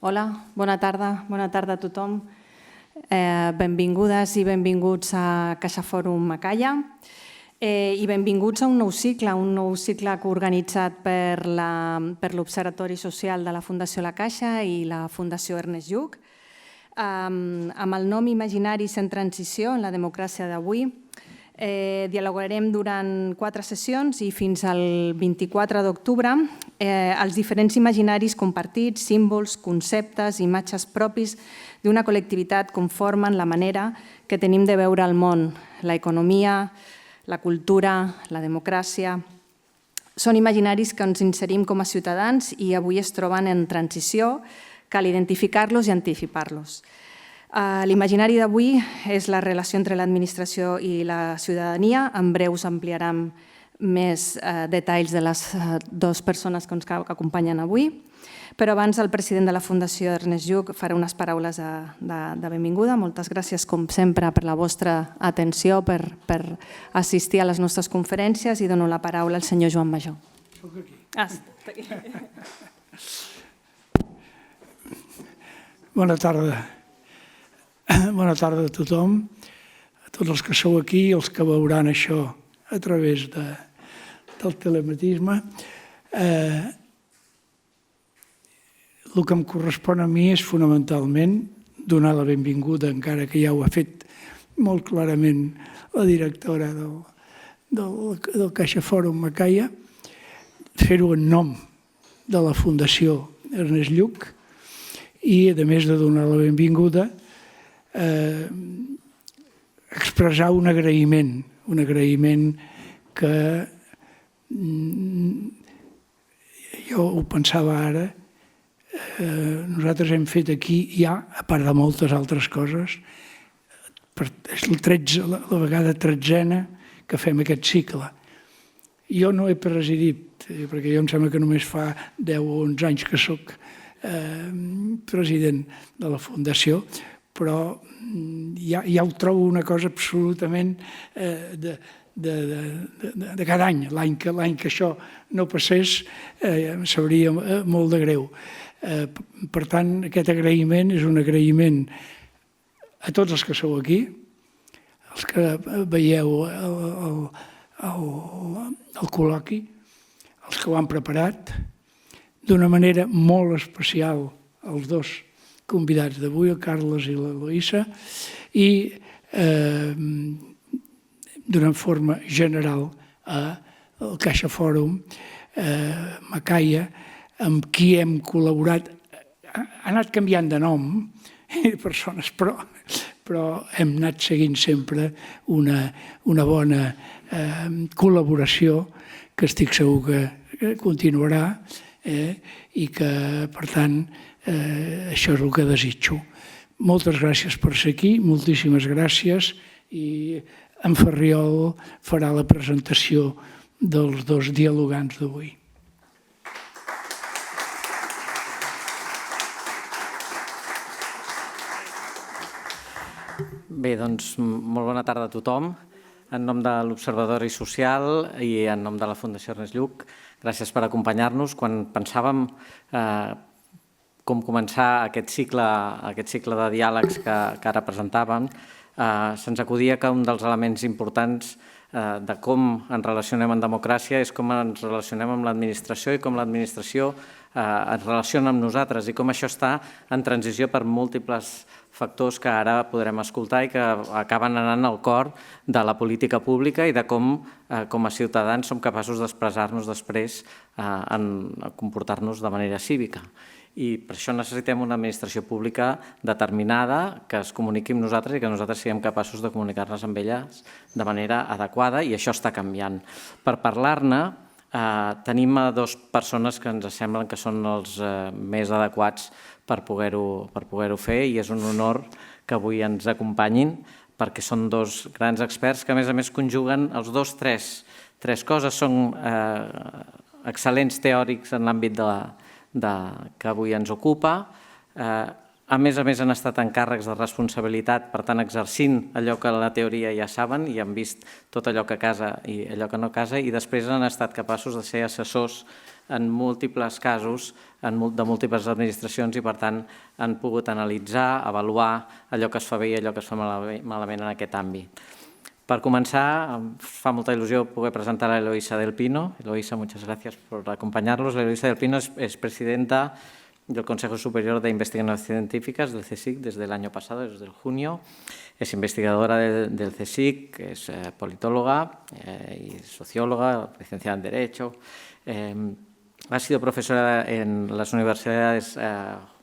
Hola, bona tarda a tothom. Benvingudes i benvinguts a Caixa Fòrum Macaya i benvinguts a un nou cicle que organitzat per l'Observatori Social de la Fundació La Caixa i la Fundació Ernest Lluch, amb el nom Imaginaris en transició en la democràcia d'avui. Dialogarem durant 4 sessions i fins al 24 d'octubre els diferents imaginaris compartits, símbols, conceptes, imatges propis d'una col·lectivitat conformen la manera que tenim de veure el món, l'economia, la cultura, la democràcia. Són imaginaris que ens inserim com a ciutadans i avui es troben en transició, cal identificar-los i anticipar-los. L'imaginari d'avui és la relació entre l'administració i la ciutadania. En breu ampliarem més detalls de les dues persones que ens acompanyen avui. Però abans el president de la Fundació Ernest Lluch farà unes paraules de benvinguda. Moltes gràcies, com sempre, per la vostra atenció, per assistir a les nostres conferències i dono la paraula al senyor Joan Majó. Soc aquí. Està aquí. Bona tarda. Bona tarda a tothom, a tots els que sou aquí i els que veuran això a través del telematisme. El que em correspon a mi és fonamentalment donar la benvinguda, encara que ja ho ha fet molt clarament la directora del Caixa Fòrum Macaya, fer-ho en nom de la Fundació Ernest Lluch i, a més de donar la benvinguda, expressar un agraïment que jo ho pensava ara, nosaltres hem fet aquí ja, a part de moltes altres coses, és la vegada 13a que fem aquest cicle. Jo no he presidit, perquè jo em sembla que només fa 10 o 11 anys que soc president de la Fundació, però ja ho trobo una cosa absolutament de cada any. L'any que això no passés em sabria molt de greu. Per tant, aquest agraïment és un agraïment a tots els que sou aquí, els que veieu el col·loqui, els que ho han preparat, d'una manera molt especial als dos convidats d'avui, el Carles i l'Eloïsa, i d'una forma general al Caixa Fòrum Macaya, amb qui hem col·laborat. Ha anat canviant de nom de persones, però hem anat seguint sempre una bona col·laboració que estic segur que continuarà i que, per tant, això és el que desitjo. Moltes gràcies per ser aquí, moltíssimes gràcies, i en Ferriol farà la presentació dels dos dialogants d'avui. Bé, doncs, molt bona tarda a tothom. En nom de l'Observatori Social i en nom de la Fundació Ernest Lluch, gràcies per acompanyar-nos. Quan pensàvem com començar aquest cicle de diàlegs que ara presentàvem, se'ns acudia que un dels elements importants de com ens relacionem en democràcia és com ens relacionem amb l'administració i com l'administració ens relaciona amb nosaltres i com això està en transició per múltiples factors que ara podrem escoltar i que acaben anant al cor de la política pública i de com a ciutadans som capaços d'expressar-nos després en comportar-nos de manera cívica. I per això necessitem una administració pública determinada, que es comuniqui amb nosaltres i que nosaltres siguem capaços de comunicar-nos amb elles de manera adequada, i això està canviant. Per parlar-ne, tenim dues persones que ens semblen que són els més adequats per poder-ho fer, i és un honor que avui ens acompanyin, perquè són dos grans experts que, a més, conjuguen els dos tres coses. Són excel·lents teòrics en l'àmbit que avui ens ocupa, A més, han estat en càrrecs de responsabilitat, per tant, exercint allò que a la teoria ja saben i han vist tot allò que casa i allò que no casa, i després han estat capaços de ser assessors en múltiples casos de múltiples administracions i, per tant, han pogut analitzar, avaluar allò que es fa bé i allò que es fa malament en aquest àmbit. Per començar, em fa molta il·lusió poder presentar a Eloisa del Pino. Eloisa, muchas gracias por acompañarnos. Eloisa del Pino es presidenta del Consejo Superior de Investigaciones Científicas del CSIC desde el año pasado, desde el junio. Es investigadora del CSIC, es politóloga y socióloga, licenciada en Derecho. Ha sido profesora en las universidades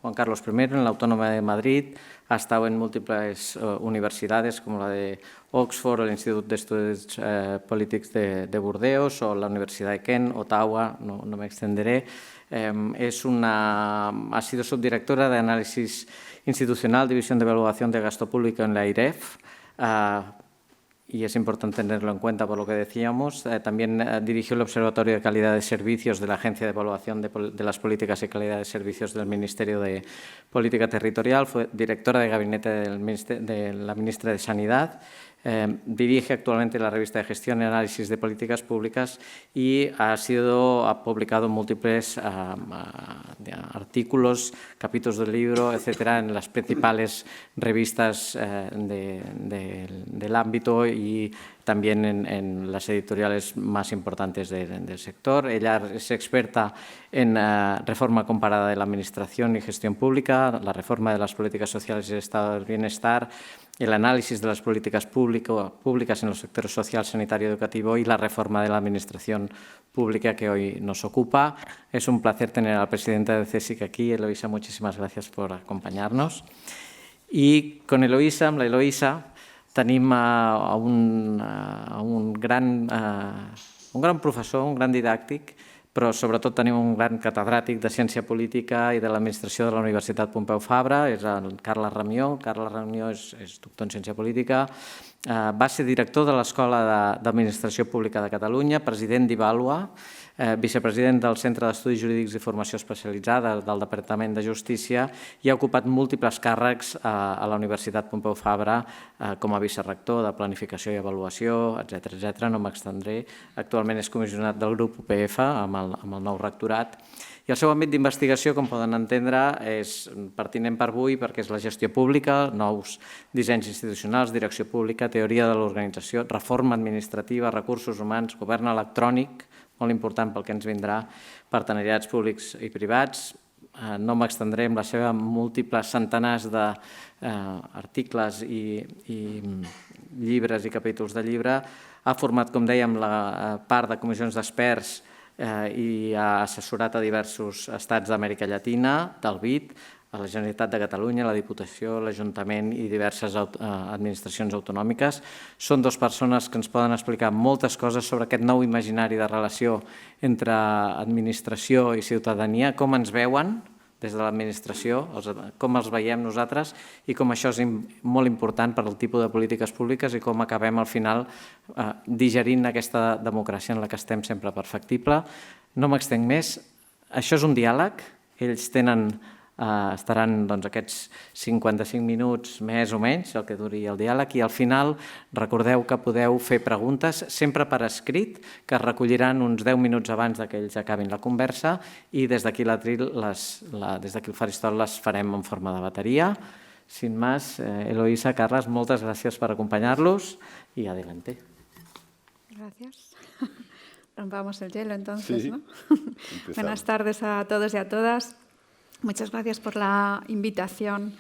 Juan Carlos I, en la Autónoma de Madrid. Ha estado en múltiples universidades como la de Oxford, el Instituto de Estudios Políticos de Burdeos o la Universidad de Kent, Ottawa, no me extenderé. Ha sido subdirectora de Análisis Institucional, División de Evaluación de Gasto Público en la AIREF, y es importante tenerlo en cuenta por lo que decíamos. También dirigió el Observatorio de Calidad de Servicios de la Agencia de Evaluación de las Políticas y Calidad de Servicios del Ministerio de Política Territorial. Fue directora de gabinete de la ministra de Sanidad. Dirige actualmente la revista de Gestión y Análisis de Políticas Públicas y ha publicado múltiples artículos, capítulos del libro, etcétera, en las principales revistas del ámbito y también en las editoriales más importantes del sector. Ella es experta en reforma comparada de la Administración y Gestión Pública, la reforma de las políticas sociales y el estado del bienestar, el análisis de las políticas públicas en los sectores social, sanitario y educativo y la reforma de la Administración Pública que hoy nos ocupa. Es un placer tener a la presidenta del CSIC aquí. Eloisa, muchísimas gracias por acompañarnos. Y con Eloisa, amb la Eloisa, tenim un gran professor, un gran didàctic, però sobretot tenim un gran catedràtic de Ciència Política i de l'Administració de la Universitat Pompeu Fabra, és el Carles Ramió. Carles Ramió és doctor en Ciència Política, va ser director de l'Escola d'Administració Pública de Catalunya, president d'Ivalua, vicepresident del Centre d'Estudis Jurídics i Formació Especialitzada del Departament de Justícia i ha ocupat múltiples càrrecs a la Universitat Pompeu Fabra com a vicerector de Planificació i Avaluació, etc. No m'extendré. Actualment és comissionat del grup UPF amb el nou rectorat. I el seu àmbit d'investigació, com poden entendre, és pertinent per avui perquè és la gestió pública, nous dissenys institucionals, direcció pública, teoria de l'organització, reforma administrativa, recursos humans, govern electrònic, molt important pel que ens vindrà, partenariats públics i privats. No m'extendré amb la seva múltiples centenars d'articles i llibres i capítols de llibre. Ha format, com dèiem, la part de comissions d'experts i ha assessorat a diversos estats d'Amèrica Llatina, del BID, a la Generalitat de Catalunya, la Diputació, l'Ajuntament i diverses administracions autonòmiques. Són dues persones que ens poden explicar moltes coses sobre aquest nou imaginari de relació entre administració i ciutadania, com ens veuen des de l'administració, com els veiem nosaltres i com això és molt important per al tipus de polítiques públiques i com acabem al final digerint aquesta democràcia en la que estem sempre perfectible. No m'extenc més. Això és un diàleg. Ells estaran aquests 55 minuts més o menys, el que duri el diàleg, i al final recordeu que podeu fer preguntes sempre per escrit, que es recolliran uns 10 minuts abans que ells acabin la conversa i des d'aquí l'atril, des d'aquí el faristol, les farem en forma de bateria. Sin más, Eloisa, Carles, moltes gràcies per acompanyar-los y adelante. Gracias. Rompamos el hielo entonces, ¿no? Buenas tardes a todos y a todas. Muchas gracias por la invitación,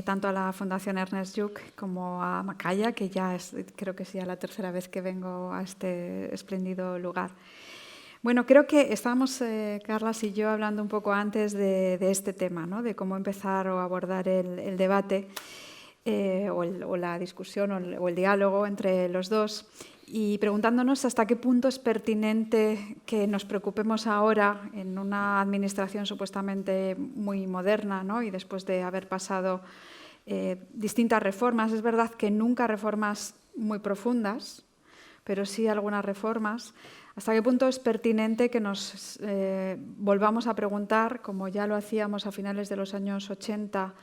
tanto a la Fundación Ernest Lluch como a Macaya, que ya creo que es ya la tercera vez que vengo a este espléndido lugar. Bueno, creo que estábamos, Carlas y yo, hablando un poco antes de este tema, ¿no? De cómo empezar o abordar el debate o la discusión o el diálogo entre los dos, y preguntándonos hasta qué punto es pertinente que nos preocupemos ahora en una administración supuestamente muy moderna, ¿no? Y después de haber pasado distintas reformas. Es verdad que nunca reformas muy profundas, pero sí algunas reformas. ¿Hasta qué punto es pertinente que nos volvamos a preguntar, como ya lo hacíamos a finales de los años 80,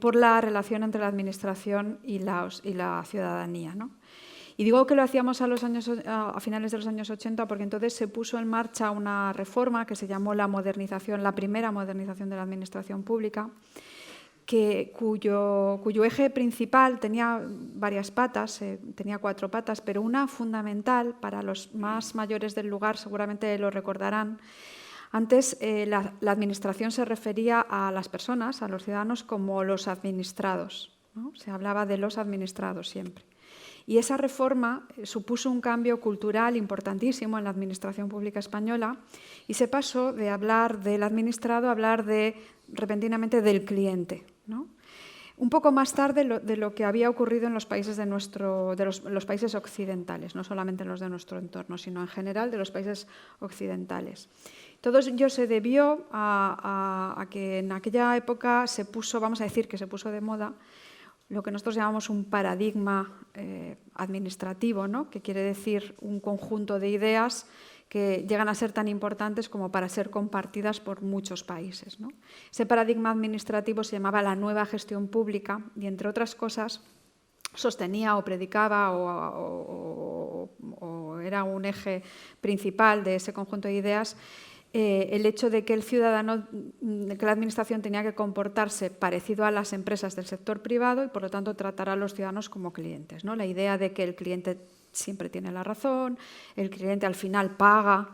por la relación entre la Administración y la ciudadanía, ¿no? Y digo que lo hacíamos a finales de los años 80 porque entonces se puso en marcha una reforma que se llamó la primera modernización de la Administración Pública, cuyo eje principal tenía varias patas, tenía 4 patas, pero una fundamental, para los más mayores del lugar seguramente lo recordarán. Antes la Administración se refería a las personas, a los ciudadanos, como los administrados, ¿no? Se hablaba de los administrados siempre. Y esa reforma supuso un cambio cultural importantísimo en la Administración Pública española y se pasó de hablar del administrado a hablar repentinamente del cliente, ¿no? Un poco más tarde de lo que había ocurrido en los países los países occidentales, no solamente en los de nuestro entorno, sino en general de los países occidentales. Todo ello se debió a que en aquella época vamos a decir que se puso de moda lo que nosotros llamamos un paradigma administrativo, ¿no? Que quiere decir un conjunto de ideas que llegan a ser tan importantes como para ser compartidas por muchos países, ¿no? Ese paradigma administrativo se llamaba la nueva gestión pública y, entre otras cosas, sostenía o predicaba o era un eje principal de ese conjunto de ideas el hecho de que la Administración tenía que comportarse parecido a las empresas del sector privado y, por lo tanto, tratar a los ciudadanos como clientes, ¿no? La idea de que el cliente siempre tiene la razón, el cliente al final paga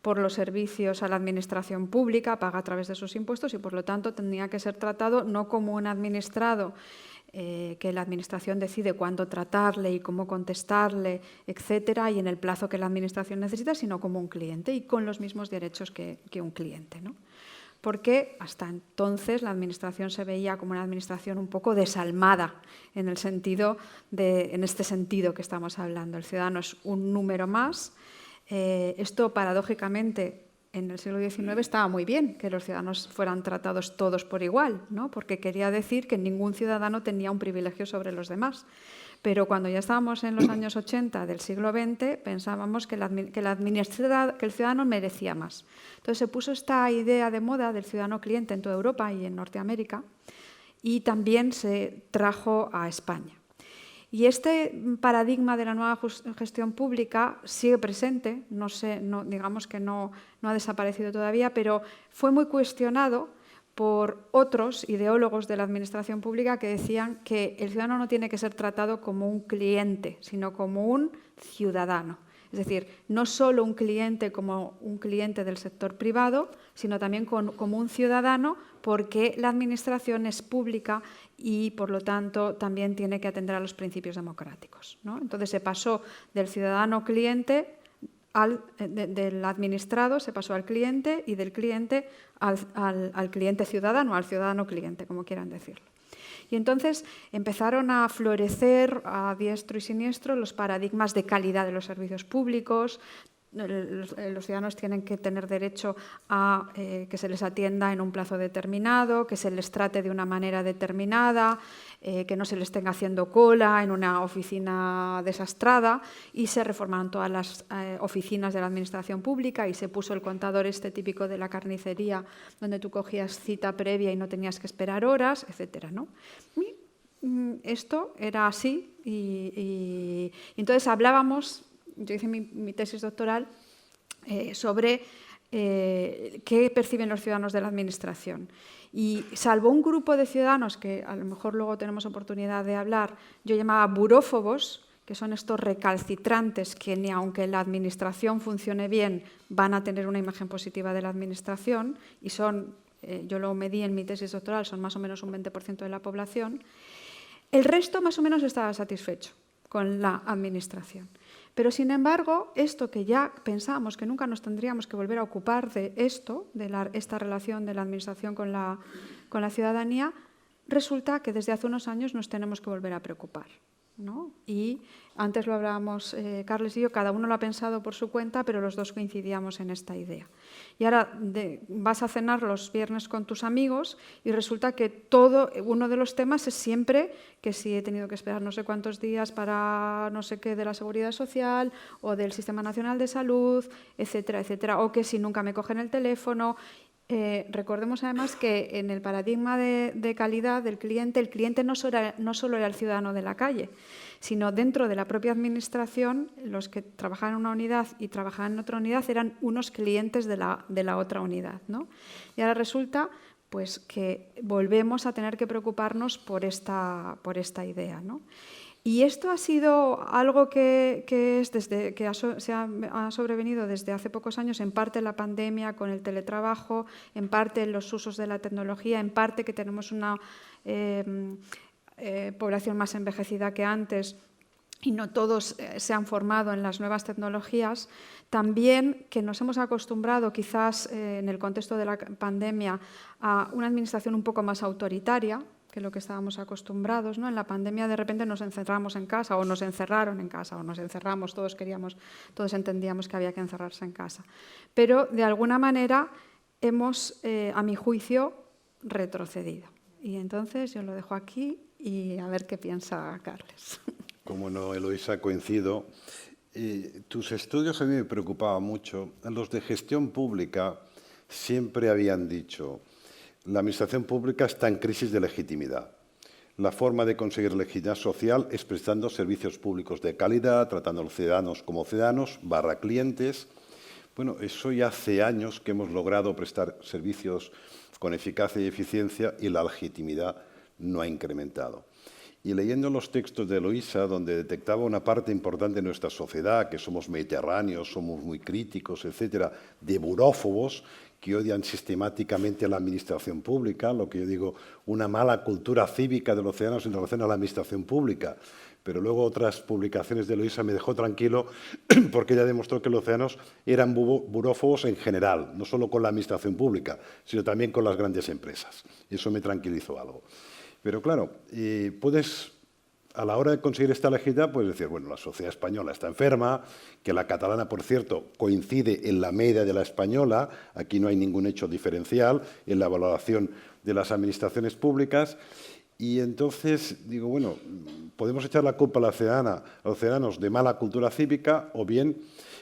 por los servicios a la Administración pública, paga a través de sus impuestos y, por lo tanto, tenía que ser tratado no como un administrado que la Administración decide cuándo tratarle y cómo contestarle, etcétera, y en el plazo que la Administración necesita, sino como un cliente y con los mismos derechos que un cliente, ¿no? Porque hasta entonces la Administración se veía como una Administración un poco desalmada en este sentido que estamos hablando. El ciudadano es un número más. Esto, paradójicamente, en el siglo XIX estaba muy bien que los ciudadanos fueran tratados todos por igual, ¿no? Porque quería decir que ningún ciudadano tenía un privilegio sobre los demás. Pero cuando ya estábamos en los años 80 del siglo XX, pensábamos que el ciudadano merecía más. Entonces se puso esta idea de moda del ciudadano cliente en toda Europa y en Norteamérica y también se trajo a España. Y este paradigma de la nueva gestión pública sigue presente, digamos que no ha desaparecido todavía, pero fue muy cuestionado por otros ideólogos de la Administración pública que decían que el ciudadano no tiene que ser tratado como un cliente, sino como un ciudadano. Es decir, no solo un cliente como un cliente del sector privado, sino también como un ciudadano, porque la Administración es pública y, por lo tanto, también tiene que atender a los principios democráticos, ¿no? Entonces se pasó del ciudadano cliente del administrado, se pasó al cliente y del cliente al cliente ciudadano, al ciudadano cliente, como quieran decirlo. Y entonces empezaron a florecer a diestro y siniestro los paradigmas de calidad de los servicios públicos. Los ciudadanos tienen que tener derecho a que se les atienda en un plazo determinado, que se les trate de una manera determinada, que no se les tenga haciendo cola en una oficina desastrada, y se reformaron todas las oficinas de la Administración pública y se puso el contador típico de la carnicería, donde tú cogías cita previa y no tenías que esperar horas, etcétera, ¿no? Esto era así y entonces hablábamos. Yo hice mi tesis doctoral sobre qué perciben los ciudadanos de la Administración. Y salvo un grupo de ciudadanos, que a lo mejor luego tenemos oportunidad de hablar, yo llamaba burófobos, que son estos recalcitrantes que ni aunque la Administración funcione bien van a tener una imagen positiva de la Administración, y yo lo medí en mi tesis doctoral, son más o menos un 20% de la población. El resto más o menos estaba satisfecho con la Administración. Pero, sin embargo, esto que ya pensábamos que nunca nos tendríamos que volver a ocupar de esta relación de la Administración con la ciudadanía, resulta que desde hace unos años nos tenemos que volver a preocupar. ¿no? Y antes lo hablábamos Carles y yo, cada uno lo ha pensado por su cuenta, pero los dos coincidíamos en esta idea. Y ahora vas a cenar los viernes con tus amigos y resulta que uno de los temas es siempre que si he tenido que esperar no sé cuántos días para no sé qué de la Seguridad Social o del Sistema Nacional de Salud, etcétera, etcétera, o que si nunca me cogen el teléfono. Recordemos además que en el paradigma de calidad del cliente, el cliente no solo era el ciudadano de la calle, sino dentro de la propia administración, los que trabajaban en una unidad y trabajaban en otra unidad eran unos clientes de la otra unidad, ¿no? Y ahora resulta pues, que volvemos a tener que preocuparnos por esta idea, ¿no? Y esto ha sido algo que ha sobrevenido desde hace pocos años, en parte la pandemia con el teletrabajo, en parte los usos de la tecnología, en parte que tenemos una población más envejecida que antes y no todos se han formado en las nuevas tecnologías. También que nos hemos acostumbrado, quizás en el contexto de la pandemia, a una administración un poco más autoritaria que lo que estábamos acostumbrados, ¿no? En la pandemia de repente nos encerramos en casa o nos encerraron en casa o nos encerramos, todos entendíamos que había que encerrarse en casa. Pero de alguna manera hemos, a mi juicio, retrocedido. Y entonces yo lo dejo aquí y a ver qué piensa Carles. Como no, Eloisa, coincido. Tus estudios a mí me preocupaban mucho. Los de gestión pública siempre habían dicho: la administración pública está en crisis de legitimidad. La forma de conseguir legitimidad social es prestando servicios públicos de calidad, tratando a los ciudadanos como ciudadanos, /clientes. Bueno, eso ya hace años que hemos logrado prestar servicios con eficacia y eficiencia y la legitimidad no ha incrementado. Y leyendo los textos de Eloisa, donde detectaba una parte importante de nuestra sociedad, que somos mediterráneos, somos muy críticos, etcétera, de burófobos, que odian sistemáticamente a la administración pública, lo que yo digo, una mala cultura cívica de los ciudadanos en relación a la administración pública. Pero luego otras publicaciones de Eloisa me dejó tranquilo porque ella demostró que los ciudadanos eran burófobos en general, no solo con la administración pública, sino también con las grandes empresas. Y eso me tranquilizó algo. Pero claro, puedes, a la hora de conseguir esta legitimidad, puedes decir, bueno, la sociedad española está enferma, que la catalana, por cierto, coincide en la media de la española, aquí no hay ningún hecho diferencial en la valoración de las administraciones públicas, y entonces digo, bueno, podemos echar la culpa a los ciudadanos de mala cultura cívica o bien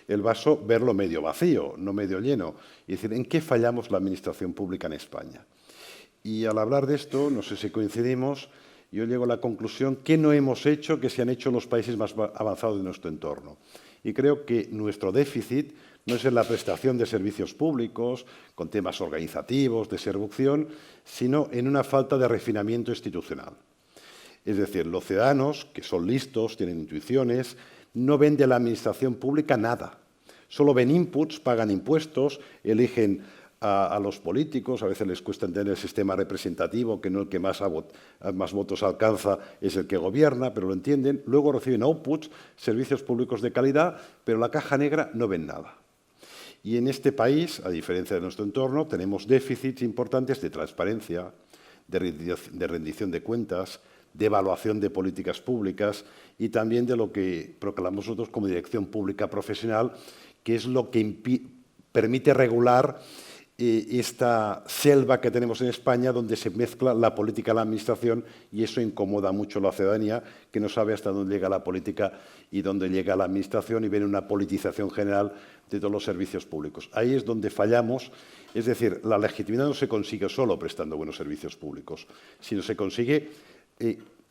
el vaso verlo medio vacío, no medio lleno, y decir, ¿en qué fallamos la administración pública en España? Y al hablar de esto, no sé si coincidimos, yo llego a la conclusión que no hemos hecho que se han hecho los países más avanzados de nuestro entorno. Y creo que nuestro déficit no es en la prestación de servicios públicos, con temas organizativos, de seducción, sino en una falta de refinamiento institucional. Es decir, los ciudadanos, que son listos, tienen intuiciones, no ven de la administración pública nada. Solo ven inputs, pagan impuestos, eligen a los políticos, a veces les cuesta entender el sistema representativo, que no el que más votos alcanza es el que gobierna, pero lo entienden. Luego reciben outputs, servicios públicos de calidad, pero la caja negra no ven nada. Y en este país, a diferencia de nuestro entorno, tenemos déficits importantes de transparencia, de rendición de cuentas, de evaluación de políticas públicas y también de lo que proclamamos nosotros como dirección pública profesional, que es lo que permite regular esta selva que tenemos en España, donde se mezcla la política y la administración, y eso incomoda mucho a la ciudadanía, que no sabe hasta dónde llega la política y dónde llega la administración, y ven una politización general de todos los servicios públicos. Ahí es donde fallamos. Es decir, la legitimidad no se consigue solo prestando buenos servicios públicos, sino se consigue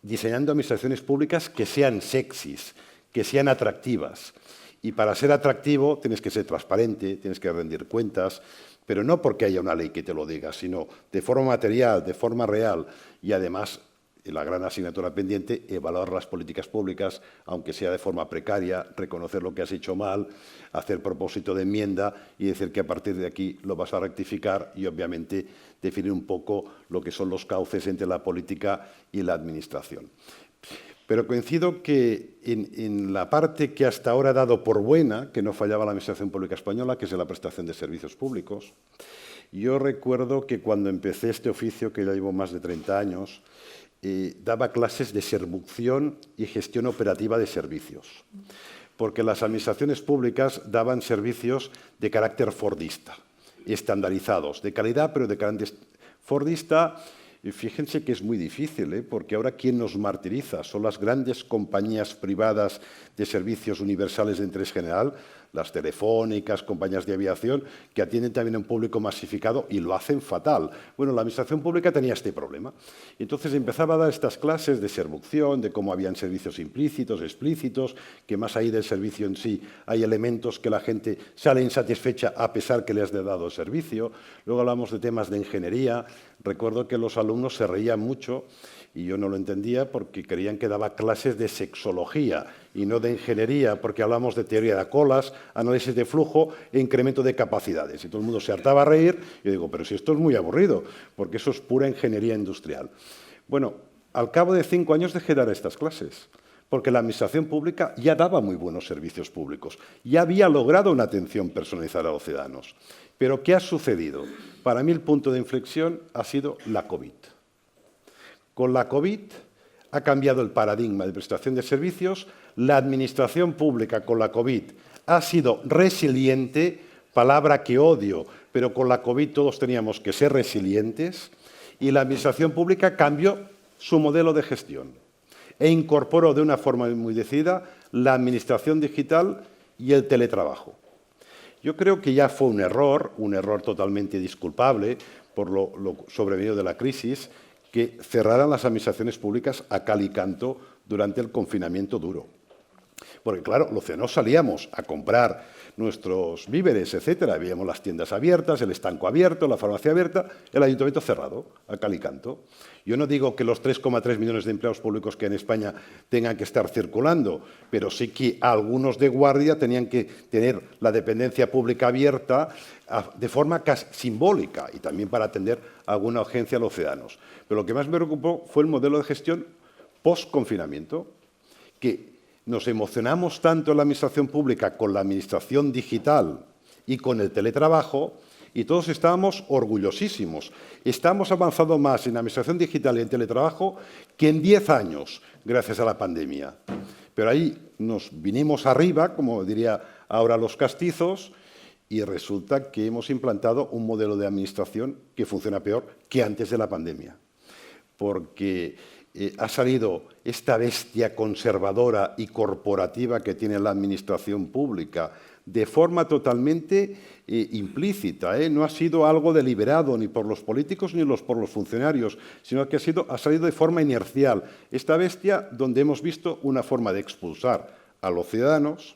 diseñando administraciones públicas que sean sexys, que sean atractivas. Y para ser atractivo tienes que ser transparente, tienes que rendir cuentas, pero no porque haya una ley que te lo diga, sino de forma material, de forma real. Y además, la gran asignatura pendiente, evaluar las políticas públicas, aunque sea de forma precaria, reconocer lo que has hecho mal, hacer propósito de enmienda y decir que a partir de aquí lo vas a rectificar y, obviamente, definir un poco lo que son los cauces entre la política y la administración. Pero coincido que en la parte que hasta ahora ha dado por buena, que no fallaba la administración pública española, que es la prestación de servicios públicos, yo recuerdo que cuando empecé este oficio, que ya llevo más de 30 años, daba clases de servicio y gestión operativa de servicios, porque las administraciones públicas daban servicios de carácter fordista, estandarizados, de calidad, pero de carácter fordista. Y fíjense que es muy difícil, porque ahora ¿quién nos martiriza? Son las grandes compañías privadas de servicios universales de interés general, las telefónicas, compañías de aviación, que atienden también a un público masificado y lo hacen fatal. Bueno, la administración pública tenía este problema. Entonces empezaba a dar estas clases de servicio, de cómo habían servicios implícitos, explícitos, que más ahí del servicio en sí hay elementos que la gente sale insatisfecha a pesar que les has dado el servicio. Luego hablamos de temas de ingeniería. Recuerdo que los alumnos se reían mucho y yo no lo entendía porque creían que daba clases de sexología y no de ingeniería, porque hablamos de teoría de colas, análisis de flujo e incremento de capacidades. Y todo el mundo se hartaba a reír y yo digo, pero si esto es muy aburrido, porque eso es pura ingeniería industrial. Bueno, al cabo de 5 años dejé de dar estas clases, porque la administración pública ya daba muy buenos servicios públicos, ya había logrado una atención personalizada a los ciudadanos. Pero ¿qué ha sucedido? Para mí el punto de inflexión ha sido la COVID. Con la COVID ha cambiado el paradigma de prestación de servicios, la administración pública con la COVID ha sido resiliente, palabra que odio, pero con la COVID todos teníamos que ser resilientes, y la administración pública cambió su modelo de gestión e incorporó de una forma muy decidida la administración digital y el teletrabajo. Yo creo que ya fue un error totalmente disculpable por lo sobrevenido de la crisis, que cerraran las administraciones públicas a cal y canto durante el confinamiento duro. Porque, claro, los ciudadanos salíamos a comprar nuestros víveres, etcétera. Veíamos las tiendas abiertas, el estanco abierto, la farmacia abierta, el ayuntamiento cerrado, a cal y canto. Yo no digo que los 3,3 millones de empleados públicos que hay en España tengan que estar circulando, pero sí que algunos de guardia tenían que tener la dependencia pública abierta de forma casi simbólica y también para atender alguna urgencia a los ciudadanos. Pero lo que más me preocupó fue el modelo de gestión post-confinamiento, que nos emocionamos tanto en la administración pública con la administración digital y con el teletrabajo, y todos estábamos orgullosísimos. Estamos avanzando más en la administración digital y en teletrabajo que en 10 años, gracias a la pandemia. Pero ahí nos vinimos arriba, como diría ahora los castizos, y resulta que hemos implantado un modelo de administración que funciona peor que antes de la pandemia. Porque ha salido esta bestia conservadora y corporativa que tiene la administración pública de forma totalmente implícita. No ha sido algo deliberado ni por los políticos ni por los funcionarios, sino que ha salido de forma inercial. Esta bestia donde hemos visto una forma de expulsar a los ciudadanos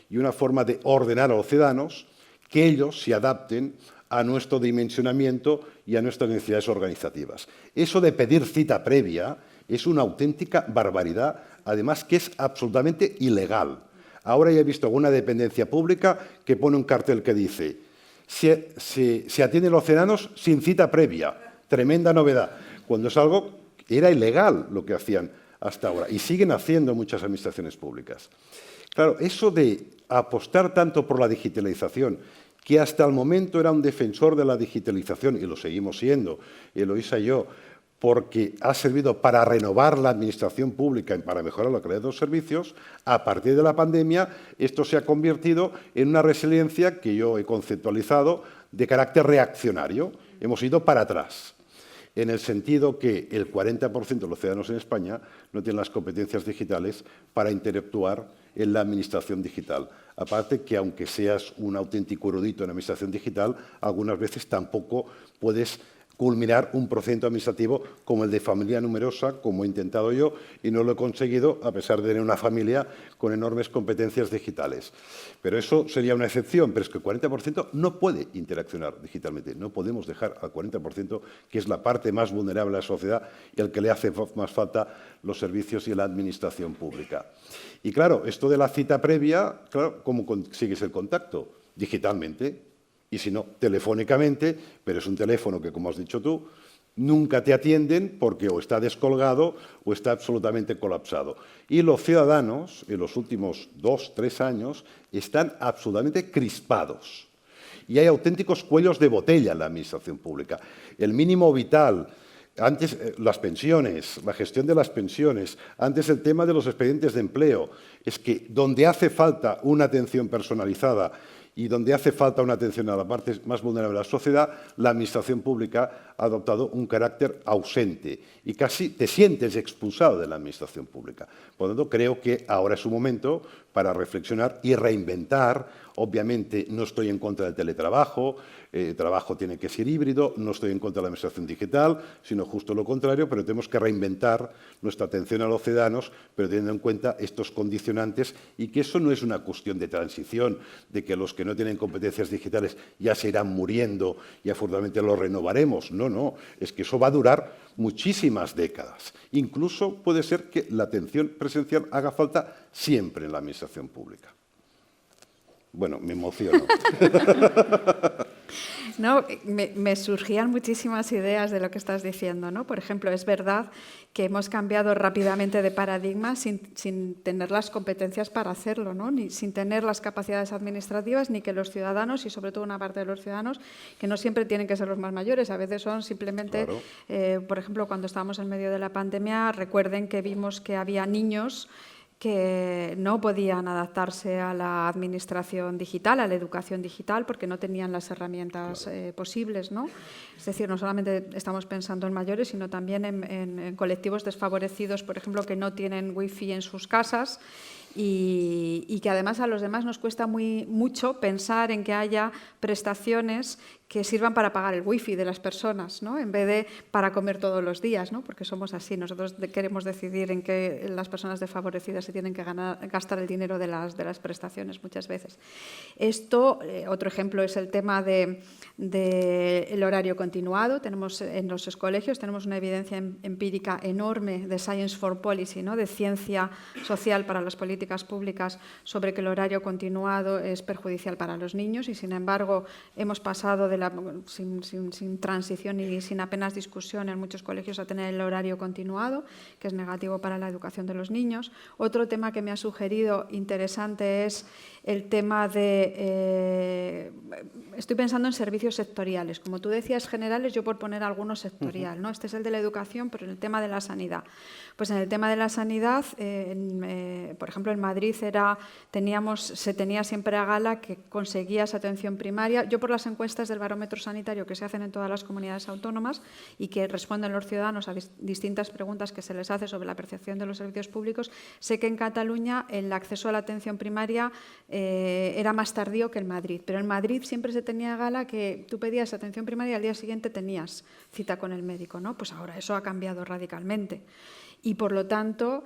y una forma de ordenar a los ciudadanos que ellos se adapten a nuestro dimensionamiento y a nuestras necesidades organizativas. Eso de pedir cita previa es una auténtica barbaridad, además que es absolutamente ilegal. Ahora ya he visto alguna dependencia pública que pone un cartel que dice se atienden los ciudadanos sin cita previa. Tremenda novedad. Cuando es algo que era ilegal lo que hacían hasta ahora y siguen haciendo muchas administraciones públicas. Claro, eso de apostar tanto por la digitalización, que hasta el momento era un defensor de la digitalización, y lo seguimos siendo, Eloísa y yo, porque ha servido para renovar la administración pública y para mejorar la calidad de los servicios, a partir de la pandemia esto se ha convertido en una resiliencia que yo he conceptualizado de carácter reaccionario. Hemos ido para atrás, en el sentido que el 40% de los ciudadanos en España no tienen las competencias digitales para interactuar en la administración digital. Aparte que, aunque seas un auténtico erudito en administración digital, algunas veces tampoco puedes culminar un procedimiento administrativo como el de familia numerosa, como he intentado yo, y no lo he conseguido a pesar de tener una familia con enormes competencias digitales. Pero eso sería una excepción, pero es que el 40% no puede interaccionar digitalmente. No podemos dejar al 40%, que es la parte más vulnerable de la sociedad y al que le hace más falta los servicios y la administración pública. Y claro, esto de la cita previa, claro, ¿cómo consigues el contacto? Digitalmente. Y si no, telefónicamente, pero es un teléfono que, como has dicho tú, nunca te atienden porque o está descolgado o está absolutamente colapsado. Y los ciudadanos, en los últimos 2 o 3 años, están absolutamente crispados. Y hay auténticos cuellos de botella en la administración pública. El mínimo vital Antes, las pensiones, la gestión de las pensiones. Antes, el tema de los expedientes de empleo. Es que donde hace falta una atención personalizada y donde hace falta una atención a la parte más vulnerable de la sociedad, la administración pública ha adoptado un carácter ausente y casi te sientes expulsado de la administración pública. Por lo tanto, creo que ahora es un momento para reflexionar y reinventar. Obviamente, no estoy en contra del teletrabajo, el trabajo tiene que ser híbrido, no estoy en contra de la administración digital, sino justo lo contrario, pero tenemos que reinventar nuestra atención a los ciudadanos, pero teniendo en cuenta estos condicionantes y que eso no es una cuestión de transición, de que los que no tienen competencias digitales ya se irán muriendo y afortunadamente los renovaremos. No, no, es que eso va a durar muchísimas décadas. Incluso puede ser que la atención presencial haga falta siempre en la administración pública. Bueno, me emociono. No, me surgían muchísimas ideas de lo que estás diciendo, ¿no? Por ejemplo, es verdad que hemos cambiado rápidamente de paradigma sin tener las competencias para hacerlo, ¿no? Ni sin tener las capacidades administrativas, ni que los ciudadanos, y sobre todo una parte de los ciudadanos, que no siempre tienen que ser los más mayores, a veces son simplemente, claro. Por ejemplo, cuando estábamos en medio de la pandemia, recuerden que vimos que había niños que no podían adaptarse a la administración digital, a la educación digital, porque no tenían las herramientas posibles, ¿no? Es decir, no solamente estamos pensando en mayores, sino también en colectivos desfavorecidos, por ejemplo, que no tienen wifi en sus casas y que además a los demás nos cuesta mucho pensar en que haya prestaciones que sirvan para pagar el wifi de las personas, ¿no? En vez de para comer todos los días, ¿no? Porque somos así, nosotros queremos decidir en qué las personas desfavorecidas se tienen que gastar el dinero de las prestaciones muchas veces. Esto, otro ejemplo es el tema del horario continuado. Tenemos en los colegios tenemos una evidencia empírica enorme de Science for Policy, ¿no? De ciencia social para las políticas públicas sobre que el horario continuado es perjudicial para los niños y, sin embargo, hemos pasado sin transición y sin apenas discusión en muchos colegios a tener el horario continuado, que es negativo para la educación de los niños. Otro tema que me ha sugerido interesante es el tema de... estoy pensando en servicios sectoriales. Como tú decías, generales, yo por poner alguno sectorial, ¿no? Este es el de la educación, pero en el tema de la sanidad. Pues en el tema de la sanidad, por ejemplo, en Madrid se tenía siempre a gala que conseguías atención primaria. Yo, por las encuestas del barómetro sanitario que se hacen en todas las comunidades autónomas y que responden los ciudadanos a distintas preguntas que se les hace sobre la percepción de los servicios públicos, sé que en Cataluña el acceso a la atención primaria era más tardío que en Madrid, pero en Madrid siempre se tenía a gala que tú pedías atención primaria y al día siguiente tenías cita con el médico, ¿no? Pues ahora eso ha cambiado radicalmente. Y, por lo tanto,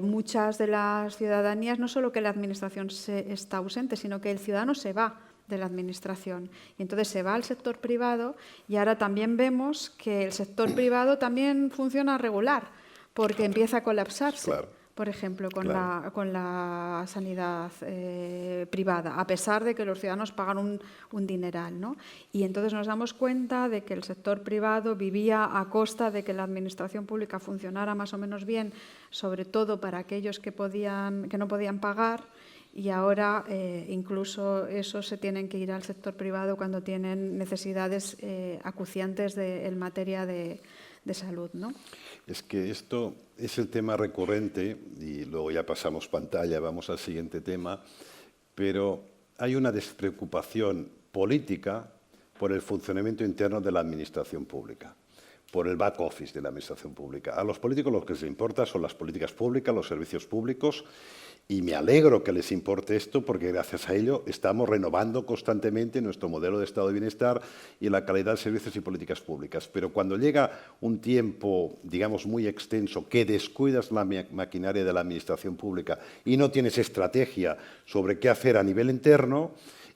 muchas de las ciudadanías, no solo que la administración está ausente, sino que el ciudadano se va de la administración. Y entonces se va al sector privado y ahora también vemos que el sector privado también funciona regular, porque empieza a colapsarse. Claro. Por ejemplo, con la sanidad privada, a pesar de que los ciudadanos pagan un dineral, ¿no? Y entonces nos damos cuenta de que el sector privado vivía a costa de que la administración pública funcionara más o menos bien, sobre todo para aquellos que no podían pagar, y ahora incluso esos se tienen que ir al sector privado cuando tienen necesidades acuciantes en materia de salud, ¿no? Es que esto es el tema recurrente y luego ya pasamos pantalla, vamos al siguiente tema, pero hay una despreocupación política por el funcionamiento interno de la administración pública, por el back office de la administración pública. A los políticos lo que les importa son las políticas públicas, los servicios públicos, y me alegro que les importe esto porque gracias a ello estamos renovando constantemente nuestro modelo de estado de bienestar y la calidad de servicios y políticas públicas. Pero cuando llega un tiempo, digamos, muy extenso, que descuidas la maquinaria de la administración pública y no tienes estrategia sobre qué hacer a nivel interno,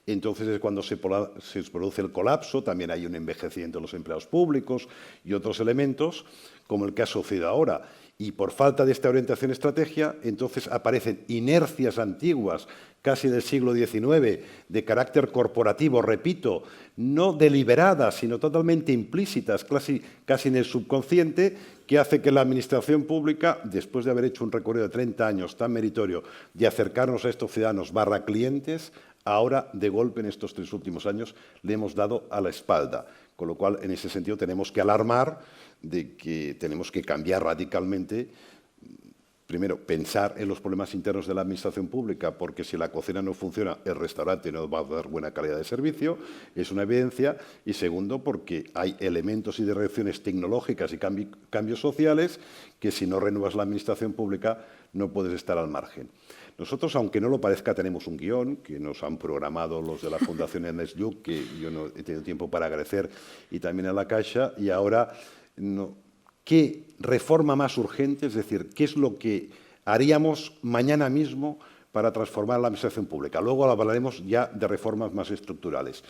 entonces es cuando se produce el colapso. También hay un envejecimiento de los empleados públicos y otros elementos, como el que ha sucedido ahora. Y por falta de esta orientación y estrategia, entonces aparecen inercias antiguas, casi del siglo XIX, de carácter corporativo, repito, no deliberadas, sino totalmente implícitas, casi en el subconsciente, que hace que la administración pública, después de haber hecho un recorrido de 30 años tan meritorio de acercarnos a estos ciudadanos / clientes, Ahora, de golpe, en estos 3 últimos años, le hemos dado a la espalda. Con lo cual, en ese sentido, tenemos que alarmar de que tenemos que cambiar radicalmente. Primero, pensar en los problemas internos de la administración pública, porque si la cocina no funciona, el restaurante no va a dar buena calidad de servicio, es una evidencia. Y segundo, porque hay elementos y direcciones tecnológicas y cambios sociales que si no renuevas la administración pública no puedes estar al margen. Nosotros, aunque no lo parezca, tenemos un guión que nos han programado los de la Fundación Ernest Lluch, que yo no he tenido tiempo para agradecer, y también a la Caixa, y ahora... ¿Qué reforma más urgente? Es decir, ¿qué es lo que haríamos mañana mismo para transformar la administración pública? Luego hablaremos ya de reformas más estructurales.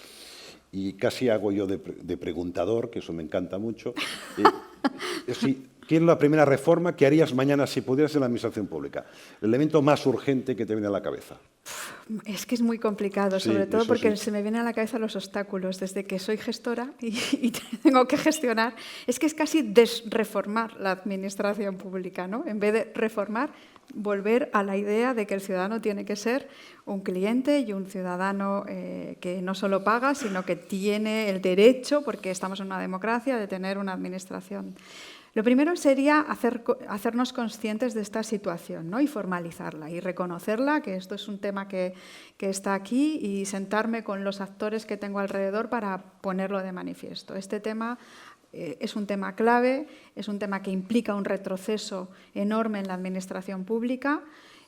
Y casi hago yo de preguntador, que eso me encanta mucho. ¿Qué es la primera reforma que harías mañana si pudieras en la administración pública? El elemento más urgente que te viene a la cabeza. Es que es muy complicado, Sí, sobre todo eso porque sí. se me vienen a la cabeza los obstáculos. Desde que soy gestora y tengo que gestionar, es que es casi desreformar la administración pública, ¿no? En vez de reformar, volver a la idea de que el ciudadano tiene que ser un cliente y un ciudadano que no solo paga, sino que tiene el derecho, porque estamos en una democracia, de tener una administración. Lo primero sería hacernos conscientes de esta situación, ¿no? Y formalizarla y reconocerla, que esto es un tema que está aquí, y sentarme con los actores que tengo alrededor para ponerlo de manifiesto. Este tema es un tema clave, es un tema que implica un retroceso enorme en la administración pública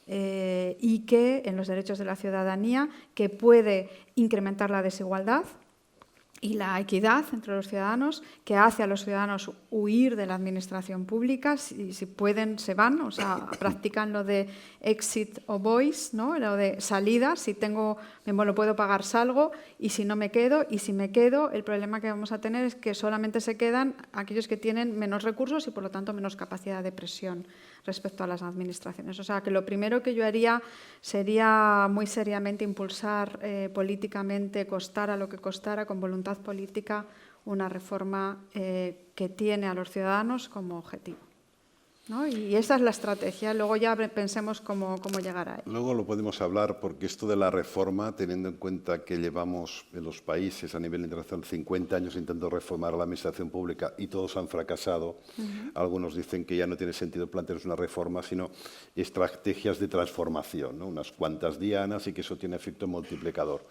y que en los derechos de la ciudadanía, que puede incrementar la desigualdad y la equidad entre los ciudadanos, que hace a los ciudadanos huir de la administración pública. Si pueden, se van, o sea, practican lo de exit o voice, ¿no? Lo de salida. Si me lo puedo pagar, salgo, y si no me quedo, y si me quedo, el problema que vamos a tener es que solamente se quedan aquellos que tienen menos recursos y, por lo tanto, menos capacidad de presión respecto a las administraciones. O sea, que lo primero que yo haría sería muy seriamente impulsar políticamente, costara lo que costara, con voluntad política, una reforma que tiene a los ciudadanos como objetivo, ¿no? Y esa es la estrategia. Luego ya pensemos cómo llegar a ello. Luego lo podemos hablar, porque esto de la reforma, teniendo en cuenta que llevamos en los países a nivel internacional 50 años intentando reformar la administración pública y todos han fracasado. Algunos dicen que ya no tiene sentido plantear una reforma, sino estrategias de transformación, ¿no? Unas cuantas dianas, y que eso tiene efecto multiplicador.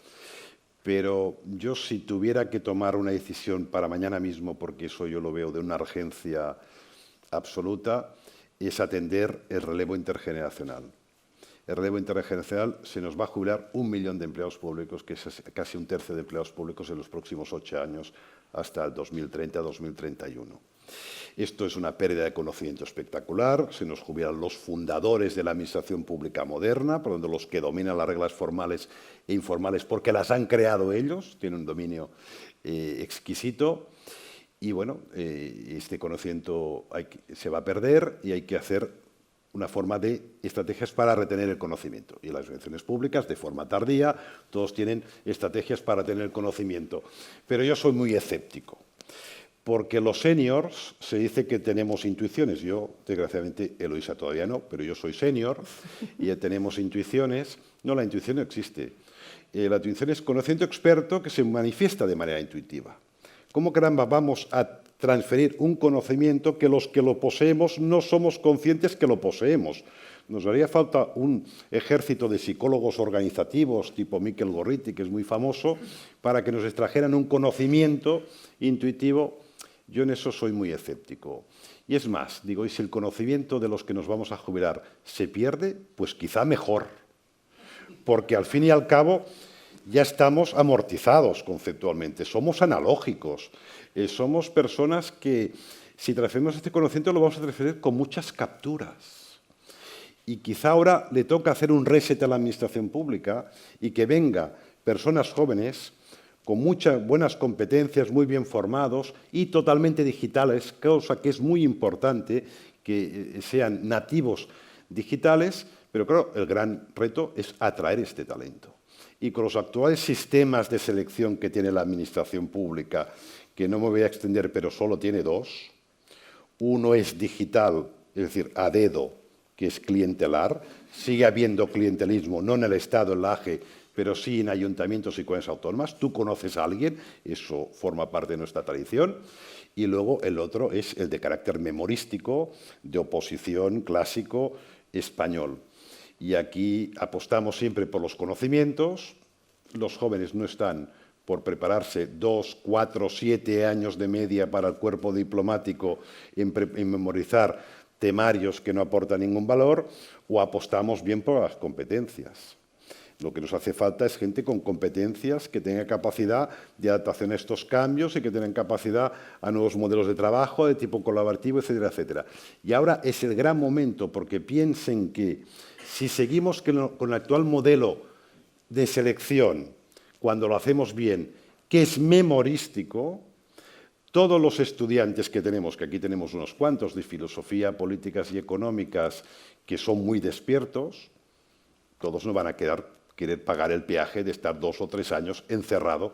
Pero yo, si tuviera que tomar una decisión para mañana mismo, porque eso yo lo veo de una urgencia absoluta, es atender el relevo intergeneracional. El relevo intergeneracional, se nos va a jubilar 1 millón de empleados públicos, que es casi 1/3 de empleados públicos en los próximos 8 años, hasta el 2030-2031. Esto es una pérdida de conocimiento espectacular. Se nos jubilan los fundadores de la administración pública moderna, por donde los que dominan las reglas formales e informales, porque las han creado ellos, tienen un dominio exquisito. Y bueno, este conocimiento se va a perder, y hay que hacer una forma de estrategias para retener el conocimiento. Y las instituciones públicas, de forma tardía, todos tienen estrategias para tener el conocimiento. Pero yo soy muy escéptico, porque los seniors se dice que tenemos intuiciones. Yo, desgraciadamente, Eloisa todavía no, pero yo soy senior y ya tenemos intuiciones. No, la intuición no existe. La intuición es conocimiento experto que se manifiesta de manera intuitiva. ¿Cómo caramba vamos a transferir un conocimiento que los que lo poseemos no somos conscientes que lo poseemos? Nos haría falta un ejército de psicólogos organizativos tipo Miquel Gorriti, que es muy famoso, para que nos extrajeran un conocimiento intuitivo. Yo en eso soy muy escéptico. Y es más, digo, ¿y si el conocimiento de los que nos vamos a jubilar se pierde? Pues quizá mejor, porque al fin y al cabo ya estamos amortizados conceptualmente, somos analógicos, somos personas que, si transferimos este conocimiento, lo vamos a transferir con muchas capturas. Y quizá ahora le toca hacer un reset a la administración pública y que venga personas jóvenes con muchas buenas competencias, muy bien formados y totalmente digitales, cosa que es muy importante, que sean nativos digitales, pero claro, el gran reto es atraer este talento. Y con los actuales sistemas de selección que tiene la administración pública, que no me voy a extender, pero solo tiene 2, uno es digital, es decir, a dedo, que es clientelar, sigue habiendo clientelismo, no en el Estado, en la AGE, pero sí en ayuntamientos y comunidades autónomas. Tú conoces a alguien, eso forma parte de nuestra tradición. Y luego el otro es el de carácter memorístico, de oposición clásico español. Y aquí apostamos siempre por los conocimientos. Los jóvenes no están por prepararse 2, 4, 7 años de media para el cuerpo diplomático en memorizar temarios que no aportan ningún valor, o apostamos bien por las competencias. Lo que nos hace falta es gente con competencias que tenga capacidad de adaptación a estos cambios y que tengan capacidad a nuevos modelos de trabajo de tipo colaborativo, etcétera, etcétera. Y ahora es el gran momento, porque piensen que si seguimos con el actual modelo de selección, cuando lo hacemos bien, que es memorístico, todos los estudiantes que tenemos, que aquí tenemos unos cuantos de filosofía, políticas y económicas, que son muy despiertos, todos no van a querer pagar el peaje de estar 2 o 3 años encerrados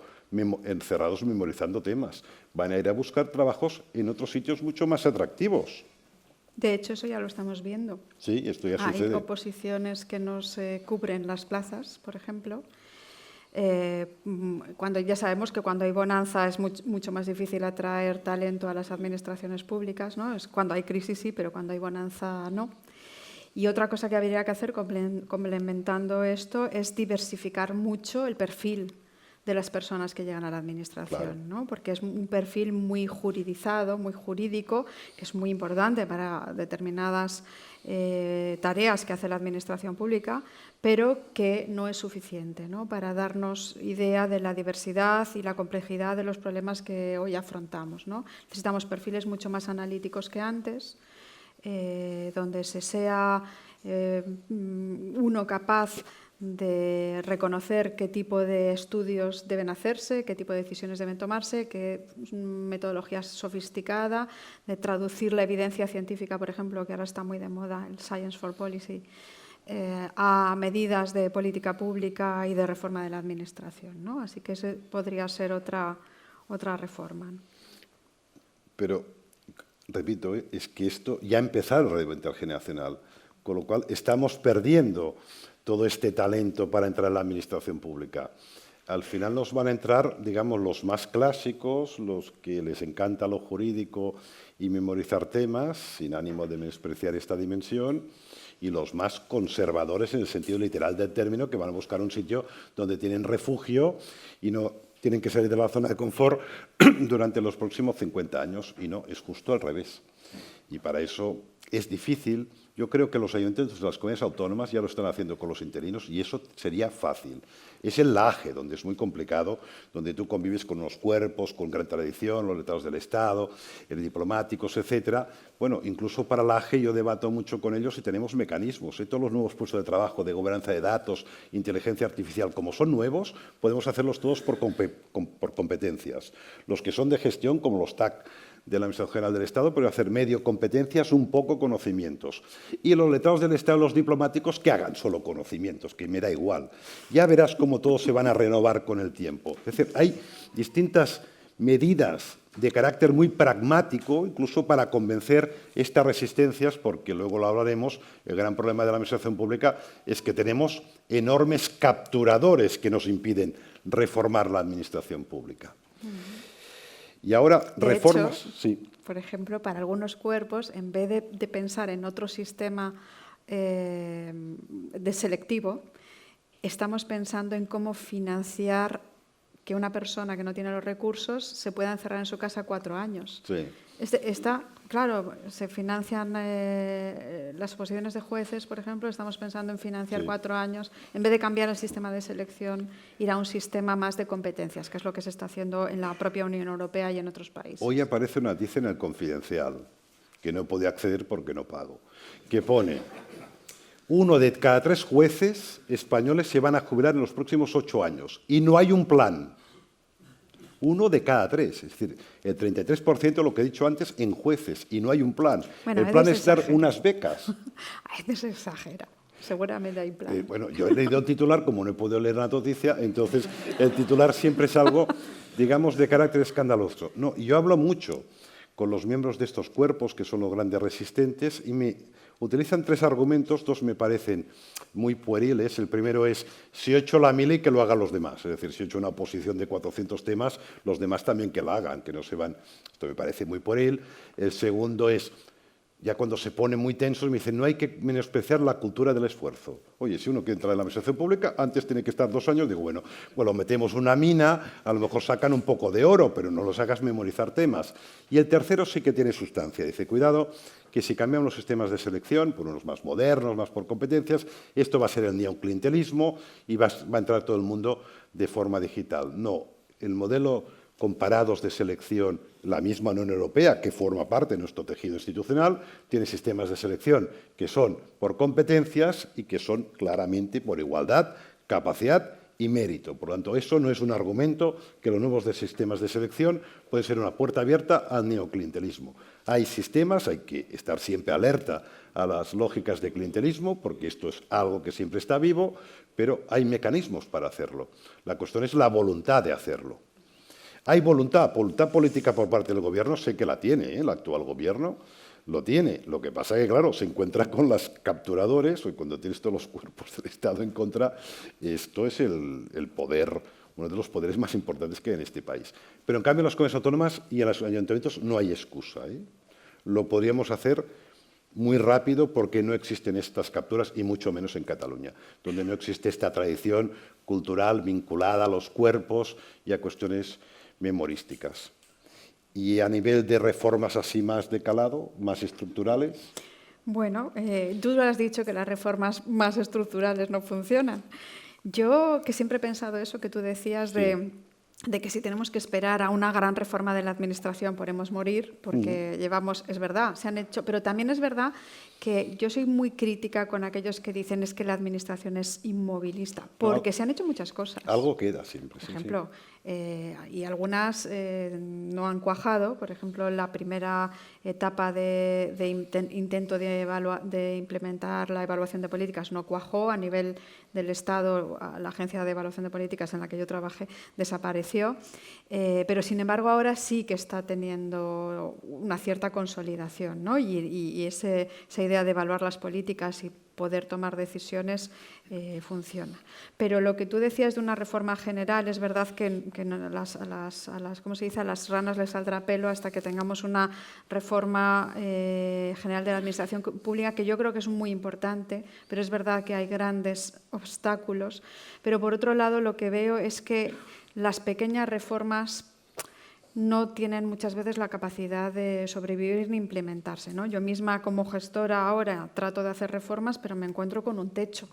memorizando temas. Van a ir a buscar trabajos en otros sitios mucho más atractivos. De hecho, eso ya lo estamos viendo. Sí, esto ya sucede. Hay oposiciones que no se cubren las plazas, por ejemplo. Cuando ya sabemos que cuando hay bonanza es mucho más difícil atraer talento a las administraciones públicas, ¿no? Es cuando hay crisis sí, pero cuando hay bonanza no. Y otra cosa que habría que hacer complementando esto es diversificar mucho el perfil de las personas que llegan a la administración, claro, ¿no? Porque es un perfil muy juridizado, muy jurídico, que es muy importante para determinadas tareas que hace la administración pública, pero que no es suficiente, ¿no? Para darnos idea de la diversidad y la complejidad de los problemas que hoy afrontamos, ¿no? Necesitamos perfiles mucho más analíticos que antes, donde se sea uno capaz de reconocer qué tipo de estudios deben hacerse, qué tipo de decisiones deben tomarse, qué metodología sofisticada, de traducir la evidencia científica, por ejemplo, que ahora está muy de moda, el Science for Policy, a medidas de política pública y de reforma de la administración, ¿no? Así que esa podría ser otra reforma. Pero, repito, es que esto ya ha empezado el relevo intergeneracional, con lo cual estamos perdiendo todo este talento para entrar en la administración pública. Al final nos van a entrar, digamos, los más clásicos, los que les encanta lo jurídico y memorizar temas, sin ánimo de menospreciar esta dimensión, y los más conservadores en el sentido literal del término, que van a buscar un sitio donde tienen refugio y no tienen que salir de la zona de confort durante los próximos 50 años. Y no, es justo al revés. Y para eso es difícil. Yo creo que los ayuntamientos de las comunidades autónomas ya lo están haciendo con los interinos y eso sería fácil. Es el LAGE, donde es muy complicado, donde tú convives con unos cuerpos, con gran tradición, los letrados del Estado, diplomáticos, etcétera. Bueno, incluso para LAGE yo debato mucho con ellos y tenemos mecanismos. Todos los nuevos puestos de trabajo de gobernanza de datos, inteligencia artificial, como son nuevos, podemos hacerlos todos por competencias. Los que son de gestión, como los TAC, de la Administración General del Estado, pero hacer medio competencias, un poco conocimientos. Y los letrados del Estado, los diplomáticos, que hagan solo conocimientos, que me da igual. Ya verás cómo todos se van a renovar con el tiempo. Es decir, hay distintas medidas de carácter muy pragmático, incluso para convencer estas resistencias, porque luego lo hablaremos, el gran problema de la administración pública es que tenemos enormes capturadores que nos impiden reformar la administración pública. Y ahora, reformas. De hecho, sí. Por ejemplo, para algunos cuerpos, en vez de pensar en otro sistema de selectivo, estamos pensando en cómo financiar que una persona que no tiene los recursos se pueda encerrar en su casa 4 años. Sí. Claro, se financian las oposiciones de jueces, por ejemplo, estamos pensando en financiar 4 años. En vez de cambiar el sistema de selección, ir a un sistema más de competencias, que es lo que se está haciendo en la propia Unión Europea y en otros países. Hoy aparece una noticia en el Confidencial, que no podía acceder porque no pago, que pone: 1 de cada 3 jueces españoles se van a jubilar en los próximos 8 años y no hay un plan. 1 de cada 3, es decir, el 33%, lo que he dicho antes, en jueces, y no hay un plan. Bueno, el plan es dar unas becas. A veces se exagera, seguramente hay plan. Bueno, yo he leído el titular, como no he podido leer la noticia, entonces el titular siempre es algo, digamos, de carácter escandaloso. No, yo hablo mucho con los miembros de estos cuerpos, que son los grandes resistentes, y Utilizan 3 argumentos, 2 me parecen muy pueriles. El primero es, si he hecho la mili, que lo hagan los demás. Es decir, si he hecho una oposición de 400 temas, los demás también que la hagan, que no se van. Esto me parece muy pueril. El segundo es, ya cuando se pone muy tensos, me dicen, no hay que menospreciar la cultura del esfuerzo. Oye, si uno quiere entrar en la administración pública, antes tiene que estar 2 años, digo, bueno, metemos una mina, a lo mejor sacan un poco de oro, pero no los hagas memorizar temas. Y el tercero sí que tiene sustancia. Dice, cuidado, que si cambiamos los sistemas de selección por unos más modernos, más por competencias, esto va a ser el neoclientelismo y va a entrar todo el mundo de forma digital. No, el modelo comparados de selección, la misma Unión Europea, que forma parte de nuestro tejido institucional, tiene sistemas de selección que son por competencias y que son claramente por igualdad, capacidad y mérito. Por lo tanto, eso no es un argumento que los nuevos sistemas de selección pueden ser una puerta abierta al neoclientelismo. Hay sistemas, hay que estar siempre alerta a las lógicas de clientelismo, porque esto es algo que siempre está vivo, pero hay mecanismos para hacerlo. La cuestión es la voluntad de hacerlo. Hay voluntad política por parte del Gobierno, sé que la tiene, el actual Gobierno lo tiene. Lo que pasa es que, claro, se encuentra con los capturadores, y cuando tienes todos los cuerpos del Estado en contra, esto es el poder, uno de los poderes más importantes que hay en este país. Pero, en cambio, en las comunidades autónomas y en los ayuntamientos no hay excusa, ¿eh? Lo podríamos hacer muy rápido porque no existen estas capturas y mucho menos en Cataluña, donde no existe esta tradición cultural vinculada a los cuerpos y a cuestiones memorísticas. Y a nivel de reformas así más de calado, más estructurales. Bueno, tú lo has dicho que las reformas más estructurales no funcionan. Yo que siempre he pensado eso que tú decías de que si tenemos que esperar a una gran reforma de la administración podemos morir, porque llevamos, es verdad, se han hecho, pero también es verdad que yo soy muy crítica con aquellos que dicen es que la administración es inmovilista, porque se han hecho muchas cosas. Algo queda siempre. Por ejemplo, y algunas no han cuajado. Por ejemplo, la primera etapa de intento de implementar la evaluación de políticas no cuajó. A nivel del Estado, la Agencia de Evaluación de Políticas en la que yo trabajé desapareció, pero sin embargo ahora sí que está teniendo una cierta consolidación, ¿no? Y esa idea de evaluar las políticas y poder tomar decisiones funciona. Pero lo que tú decías de una reforma general, es verdad que ¿cómo se dice? A las ranas les saldrá pelo hasta que tengamos una reforma general de la administración pública, que yo creo que es muy importante, pero es verdad que hay grandes obstáculos. Pero por otro lado, lo que veo es que las pequeñas reformas no tienen muchas veces la capacidad de sobrevivir ni implementarse, ¿no? Yo misma como gestora ahora trato de hacer reformas, pero me encuentro con un techo.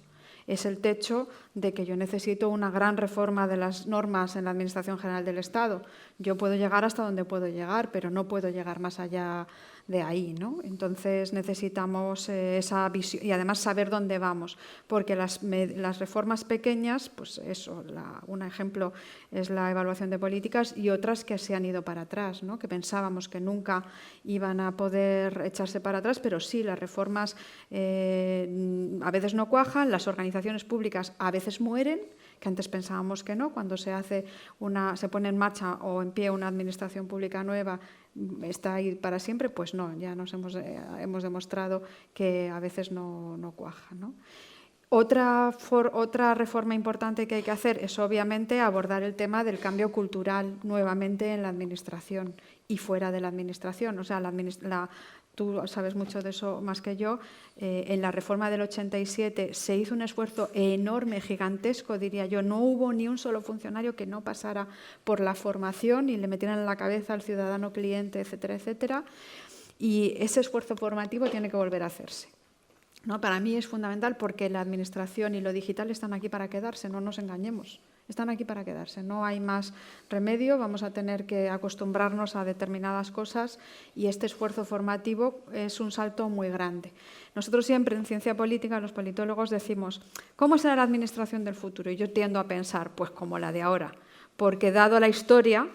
Es el techo de que yo necesito una gran reforma de las normas en la Administración General del Estado. Yo puedo llegar hasta donde puedo llegar, pero no puedo llegar más allá de ahí, ¿no? Entonces necesitamos esa visión y además saber dónde vamos, porque las reformas pequeñas, pues eso, un ejemplo es la evaluación de políticas y otras que se han ido para atrás, ¿no? Que pensábamos que nunca iban a poder echarse para atrás, pero sí, las reformas a veces no cuajan, las organizaciones públicas a veces mueren, que antes pensábamos que no, cuando se pone en marcha o en pie una administración pública nueva, está ahí para siempre, pues no, ya hemos demostrado que a veces no cuaja, ¿no? Otra reforma importante que hay que hacer es obviamente abordar el tema del cambio cultural nuevamente en la administración y fuera de la administración. O sea, tú sabes mucho de eso más que yo. En la reforma del 87 se hizo un esfuerzo enorme, gigantesco, diría yo. No hubo ni un solo funcionario que no pasara por la formación y le metieran en la cabeza al ciudadano cliente, etcétera, etcétera. Y ese esfuerzo formativo tiene que volver a hacerse, ¿no? Para mí es fundamental porque la administración y lo digital están aquí para quedarse, no nos engañemos. Están aquí para quedarse, no hay más remedio, vamos a tener que acostumbrarnos a determinadas cosas y este esfuerzo formativo es un salto muy grande. Nosotros siempre en ciencia política, los politólogos, decimos, ¿cómo será la administración del futuro? Y yo tiendo a pensar, pues como la de ahora, porque dado la historia,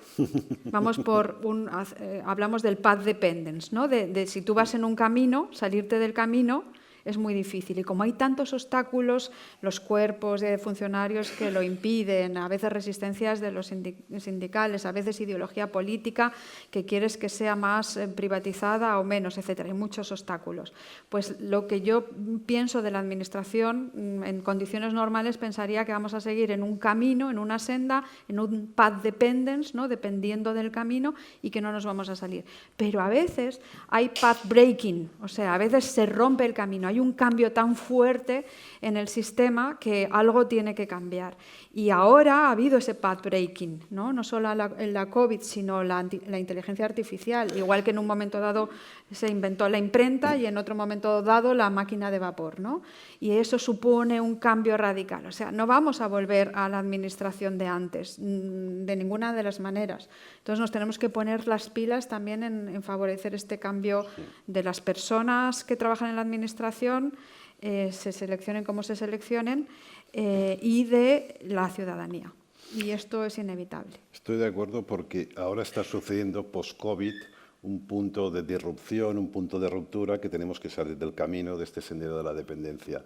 hablamos del path dependence, ¿no? De si tú vas en un camino, salirte del camino es muy difícil. Y como hay tantos obstáculos, los cuerpos de funcionarios que lo impiden, a veces resistencias de los sindicales, a veces ideología política que quieres que sea más privatizada o menos, etcétera. Hay muchos obstáculos. Pues lo que yo pienso de la Administración, en condiciones normales pensaría que vamos a seguir en un camino, en una senda, en un path dependence, ¿no? Dependiendo del camino, y que no nos vamos a salir. Pero a veces hay path breaking, o sea, a veces se rompe el camino, hay un cambio tan fuerte en el sistema que algo tiene que cambiar. Y ahora ha habido ese path breaking, no solo en la COVID, sino la inteligencia artificial, igual que en un momento dado se inventó la imprenta y en otro momento dado la máquina de vapor, ¿no? Y eso supone un cambio radical. O sea, no vamos a volver a la administración de antes, de ninguna de las maneras. Entonces nos tenemos que poner las pilas también en favorecer este cambio de las personas que trabajan en la administración, se seleccionen como se seleccionen, y de la ciudadanía. Y esto es inevitable. Estoy de acuerdo porque ahora está sucediendo post-COVID un punto de disrupción, un punto de ruptura que tenemos que salir del camino de este sendero de la dependencia.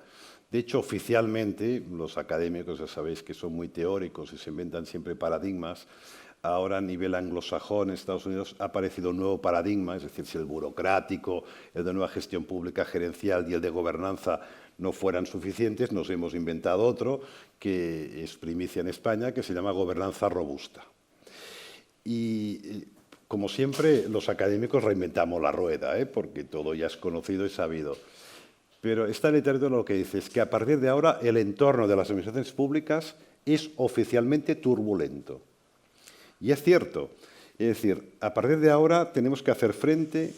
De hecho, oficialmente, los académicos ya sabéis que son muy teóricos y se inventan siempre paradigmas. Ahora a nivel anglosajón en Estados Unidos ha aparecido un nuevo paradigma, es decir, si el burocrático, el de nueva gestión pública gerencial y el de gobernanza no fueran suficientes, nos hemos inventado otro que es primicia en España, que se llama gobernanza robusta. Y como siempre, los académicos reinventamos la rueda, porque todo ya es conocido y sabido. Pero esta literatura lo que dice es que a partir de ahora el entorno de las administraciones públicas es oficialmente turbulento. Y es cierto, es decir, a partir de ahora tenemos que hacer frente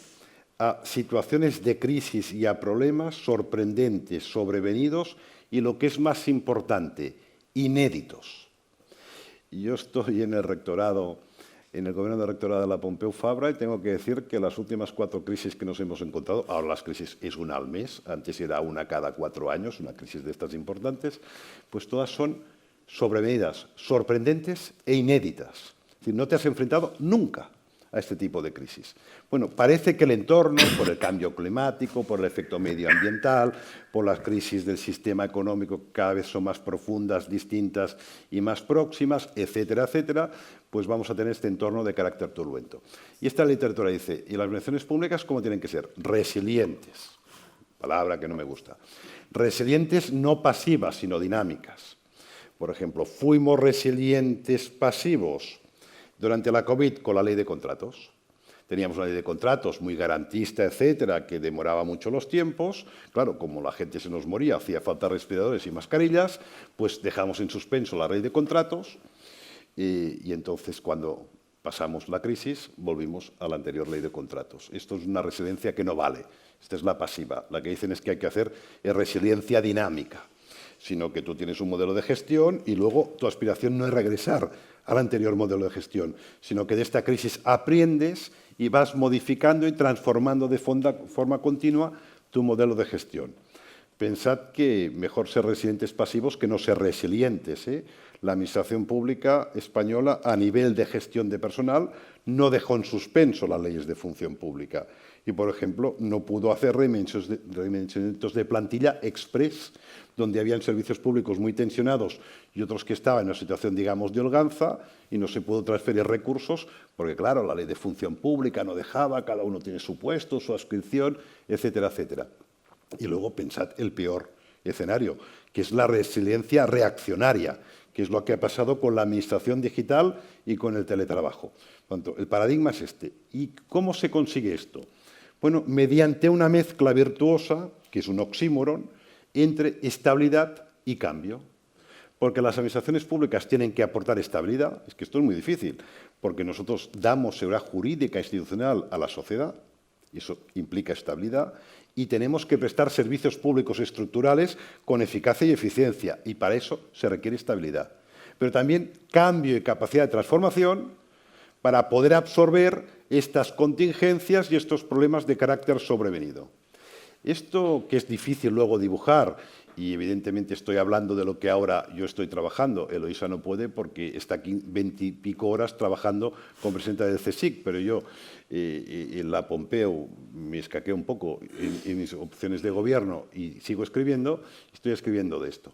a situaciones de crisis y a problemas sorprendentes, sobrevenidos y, lo que es más importante, inéditos. Yo estoy en el rectorado, en el gobierno de rectorado de la Pompeu Fabra, y tengo que decir que las últimas 4 crisis que nos hemos encontrado, ahora las crisis es una al mes, antes era una cada 4 años, una crisis de estas importantes, pues todas son sobrevenidas, sorprendentes e inéditas. Es decir, no te has enfrentado nunca a este tipo de crisis. Bueno, parece que el entorno, por el cambio climático, por el efecto medioambiental, por las crisis del sistema económico que cada vez son más profundas, distintas y más próximas, etcétera, etcétera, pues vamos a tener este entorno de carácter turbulento. Y esta literatura dice, ¿y las administraciones públicas cómo tienen que ser? Resilientes, palabra que no me gusta. Resilientes no pasivas, sino dinámicas. Por ejemplo, fuimos resilientes pasivos durante la COVID con la ley de contratos. Teníamos una ley de contratos muy garantista, etcétera, que demoraba mucho los tiempos. Claro, como la gente se nos moría, hacía falta respiradores y mascarillas, pues dejamos en suspenso la ley de contratos y entonces cuando pasamos la crisis volvimos a la anterior ley de contratos. Esto es una resiliencia que no vale. Esta es la pasiva. La que dicen es que hay que hacer es resiliencia dinámica, sino que tú tienes un modelo de gestión y luego tu aspiración no es regresar al anterior modelo de gestión, sino que de esta crisis aprendes y vas modificando y transformando de forma continua tu modelo de gestión. Pensad que mejor ser resilientes pasivos que no ser resilientes, La Administración Pública española, a nivel de gestión de personal, no dejó en suspenso las leyes de función pública y, por ejemplo, no pudo hacer redimensionamientos de plantilla express, donde habían servicios públicos muy tensionados y otros que estaban en una situación, digamos, de holganza, y no se pudo transferir recursos porque, claro, la ley de función pública no dejaba, cada uno tiene su puesto, su adscripción, etcétera, etcétera. Y luego pensad el peor escenario, que es la resiliencia reaccionaria, que es lo que ha pasado con la administración digital y con el teletrabajo. Por tanto, el paradigma es este. ¿Y cómo se consigue esto? Bueno, mediante una mezcla virtuosa, que es un oxímoron, entre estabilidad y cambio. Porque las administraciones públicas tienen que aportar estabilidad. Es que esto es muy difícil, porque nosotros damos seguridad jurídica institucional a la sociedad, y eso implica estabilidad, y tenemos que prestar servicios públicos estructurales con eficacia y eficiencia, y para eso se requiere estabilidad. Pero también cambio y capacidad de transformación para poder absorber estas contingencias y estos problemas de carácter sobrevenido. Esto, que es difícil luego dibujar y evidentemente estoy hablando de lo que ahora yo estoy trabajando. Eloisa no puede porque está aquí 20 y pico horas trabajando como presidenta del CSIC, pero yo en la Pompeu me escaqué un poco en mis opciones de gobierno y sigo escribiendo, estoy escribiendo de esto.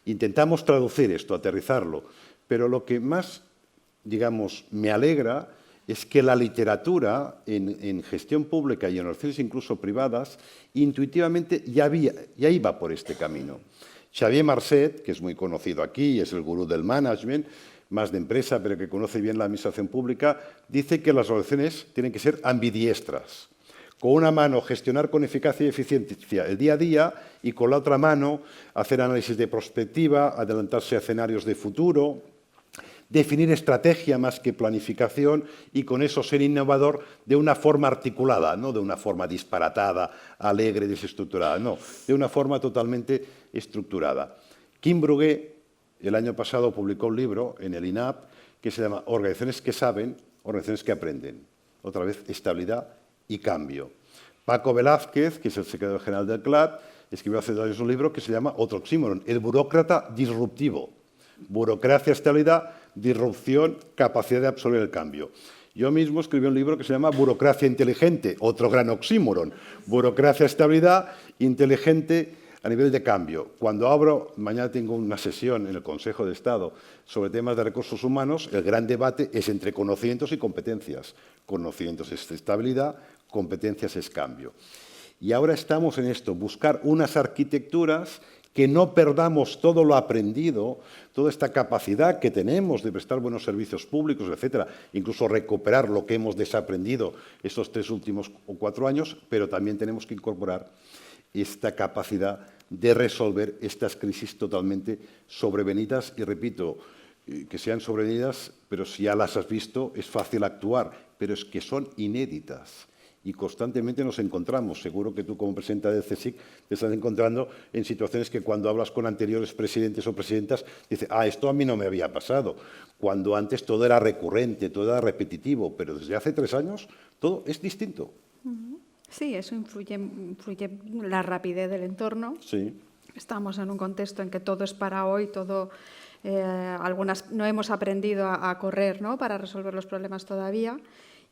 Intentamos traducir esto, aterrizarlo, pero lo que más, digamos, me alegra es que la literatura en gestión pública y en organizaciones incluso privadas, intuitivamente ya iba por este camino. Xavier Marcet, que es muy conocido aquí, es el gurú del management, más de empresa, pero que conoce bien la administración pública, dice que las organizaciones tienen que ser ambidiestras. Con una mano gestionar con eficacia y eficiencia el día a día y con la otra mano hacer análisis de prospectiva, adelantarse a escenarios de futuro, definir estrategia más que planificación y con eso ser innovador de una forma articulada, no de una forma disparatada, alegre, desestructurada, no, de una forma totalmente estructurada. Kim Brugué, el año pasado, publicó un libro en el INAP que se llama Organizaciones que saben, organizaciones que aprenden. Otra vez, estabilidad y cambio. Paco Velázquez, que es el secretario general del CLAD, escribió hace 2 años un libro que se llama otro oxímoron, el burócrata disruptivo. Burocracia, estabilidad, disrupción, capacidad de absorber el cambio. Yo mismo escribí un libro que se llama Burocracia inteligente, otro gran oxímoron. Burocracia, estabilidad, inteligente a nivel de cambio. Cuando abro, mañana tengo una sesión en el Consejo de Estado sobre temas de recursos humanos, el gran debate es entre conocimientos y competencias. Conocimientos es estabilidad, competencias es cambio. Y ahora estamos en esto, buscar unas arquitecturas que no perdamos todo lo aprendido, toda esta capacidad que tenemos de prestar buenos servicios públicos, etcétera, incluso recuperar lo que hemos desaprendido estos 3 últimos o 4 años, pero también tenemos que incorporar esta capacidad de resolver estas crisis totalmente sobrevenidas y, repito, que sean sobrevenidas, pero si ya las has visto es fácil actuar, pero es que son inéditas. Y constantemente nos encontramos, seguro que tú como presidenta del CSIC te estás encontrando en situaciones que cuando hablas con anteriores presidentes o presidentas dices, esto a mí no me había pasado, cuando antes todo era recurrente, todo era repetitivo, pero desde hace 3 años todo es distinto. Sí, eso influye la rapidez del entorno. Sí. Estamos en un contexto en que todo es para hoy, todo, algunas no hemos aprendido a correr, ¿no?, para resolver los problemas todavía.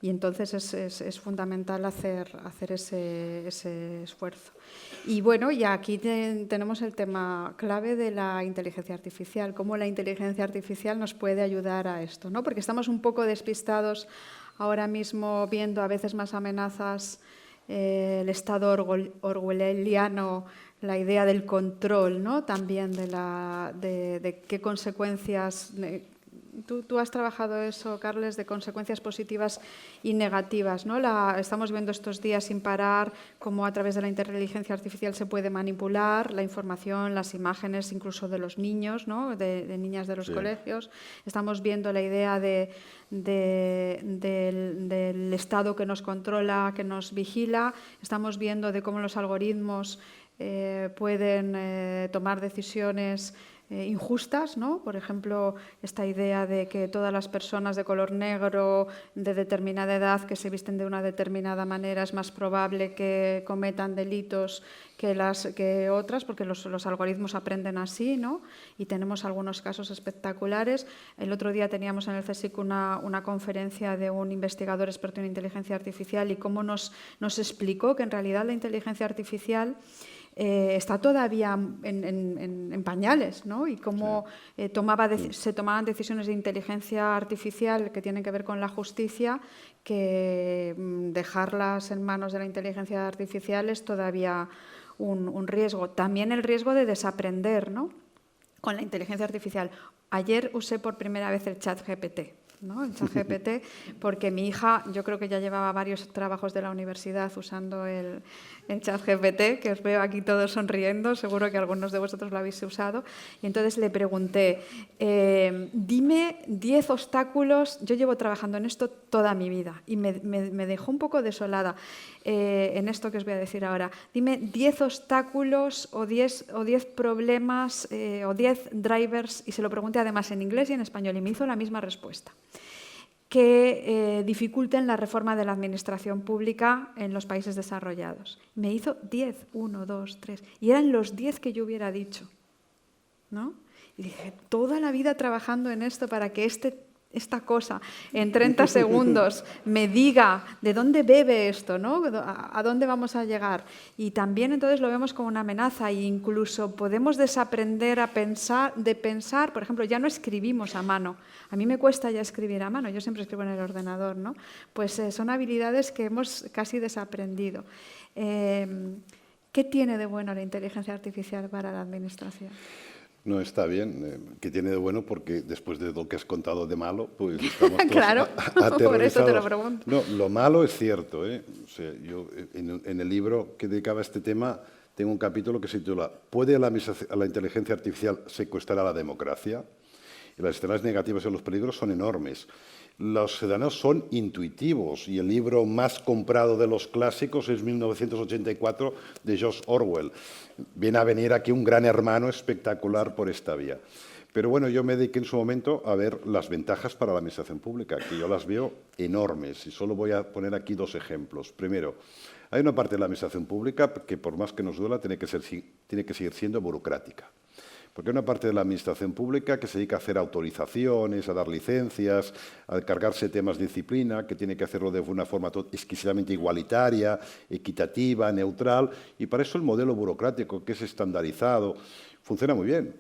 Y entonces es fundamental hacer ese esfuerzo. Y bueno, y aquí tenemos el tema clave de la inteligencia artificial, cómo la inteligencia artificial nos puede ayudar a esto, ¿no? Porque estamos un poco despistados ahora mismo viendo a veces más amenazas, el estado orwelliano, la idea del control, ¿no?, también de qué consecuencias... Tú has trabajado eso, Carles, de consecuencias positivas y negativas, ¿no? Estamos viendo estos días sin parar cómo a través de la inteligencia artificial se puede manipular la información, las imágenes, incluso de los niños, ¿no?, de niñas de los colegios. Estamos viendo la idea del Estado que nos controla, que nos vigila. Estamos viendo de cómo los algoritmos pueden tomar decisiones injustas, ¿no? Por ejemplo, esta idea de que todas las personas de color negro, de determinada edad, que se visten de una determinada manera, es más probable que cometan delitos que otras, porque los algoritmos aprenden así, ¿no? Y tenemos algunos casos espectaculares. El otro día teníamos en el CSIC una conferencia de un investigador experto en inteligencia artificial y cómo nos explicó que en realidad la inteligencia artificial está todavía en pañales, ¿no? Y cómo se tomaban decisiones de inteligencia artificial que tienen que ver con la justicia, que dejarlas en manos de la inteligencia artificial es todavía un riesgo. También el riesgo de desaprender, ¿no?, con la inteligencia artificial. Ayer usé por primera vez el ChatGPT, ¿no?, el ChatGPT, porque mi hija, yo creo que ya llevaba varios trabajos de la universidad usando el ChatGPT, que os veo aquí todos sonriendo, seguro que algunos de vosotros lo habéis usado, y entonces le pregunté, dime 10 obstáculos, yo llevo trabajando en esto toda mi vida, y me dejó un poco desolada en esto que os voy a decir ahora. Dime 10 obstáculos o 10 problemas o 10 drivers, y se lo pregunté además en inglés y en español, y me hizo la misma respuesta. que dificulten la reforma de la administración pública en los países desarrollados. Me hizo 10, 1, 2, 3, y eran los 10 que yo hubiera dicho, ¿no? Y dije, toda la vida trabajando en esto para que esta cosa en 30 segundos me diga de dónde bebe esto, ¿no? A dónde vamos a llegar. Y también entonces lo vemos como una amenaza e incluso podemos desaprender de pensar, por ejemplo, ya no escribimos a mano. A mí me cuesta ya escribir a mano, yo siempre escribo en el ordenador, ¿no? Pues son habilidades que hemos casi desaprendido. ¿Qué tiene de bueno la inteligencia artificial para la administración? No, está bien, que tiene de bueno porque después de lo que has contado de malo, pues estamos todos claro, aterrorizados. por eso te lo pregunto. No, lo malo es cierto, ¿eh? O sea, yo en el libro que dedicaba a este tema tengo un capítulo que se titula ¿Puede la inteligencia artificial secuestrar a la democracia? Y las externalidades negativas y los peligros son enormes. Los ciudadanos son intuitivos y el libro más comprado de los clásicos es 1984 de George Orwell. Viene a venir aquí un gran hermano espectacular por esta vía. Pero bueno, yo me dediqué en su momento a ver las ventajas para la administración pública, que yo las veo enormes y solo voy a poner aquí 2 ejemplos. Primero, hay una parte de la administración pública que por más que nos duela tiene que seguir siendo burocrática. Porque hay una parte de la administración pública que se dedica a hacer autorizaciones, a dar licencias, a cargarse temas de disciplina, que tiene que hacerlo de una forma exquisitamente igualitaria, equitativa, neutral, y para eso el modelo burocrático, que es estandarizado, funciona muy bien.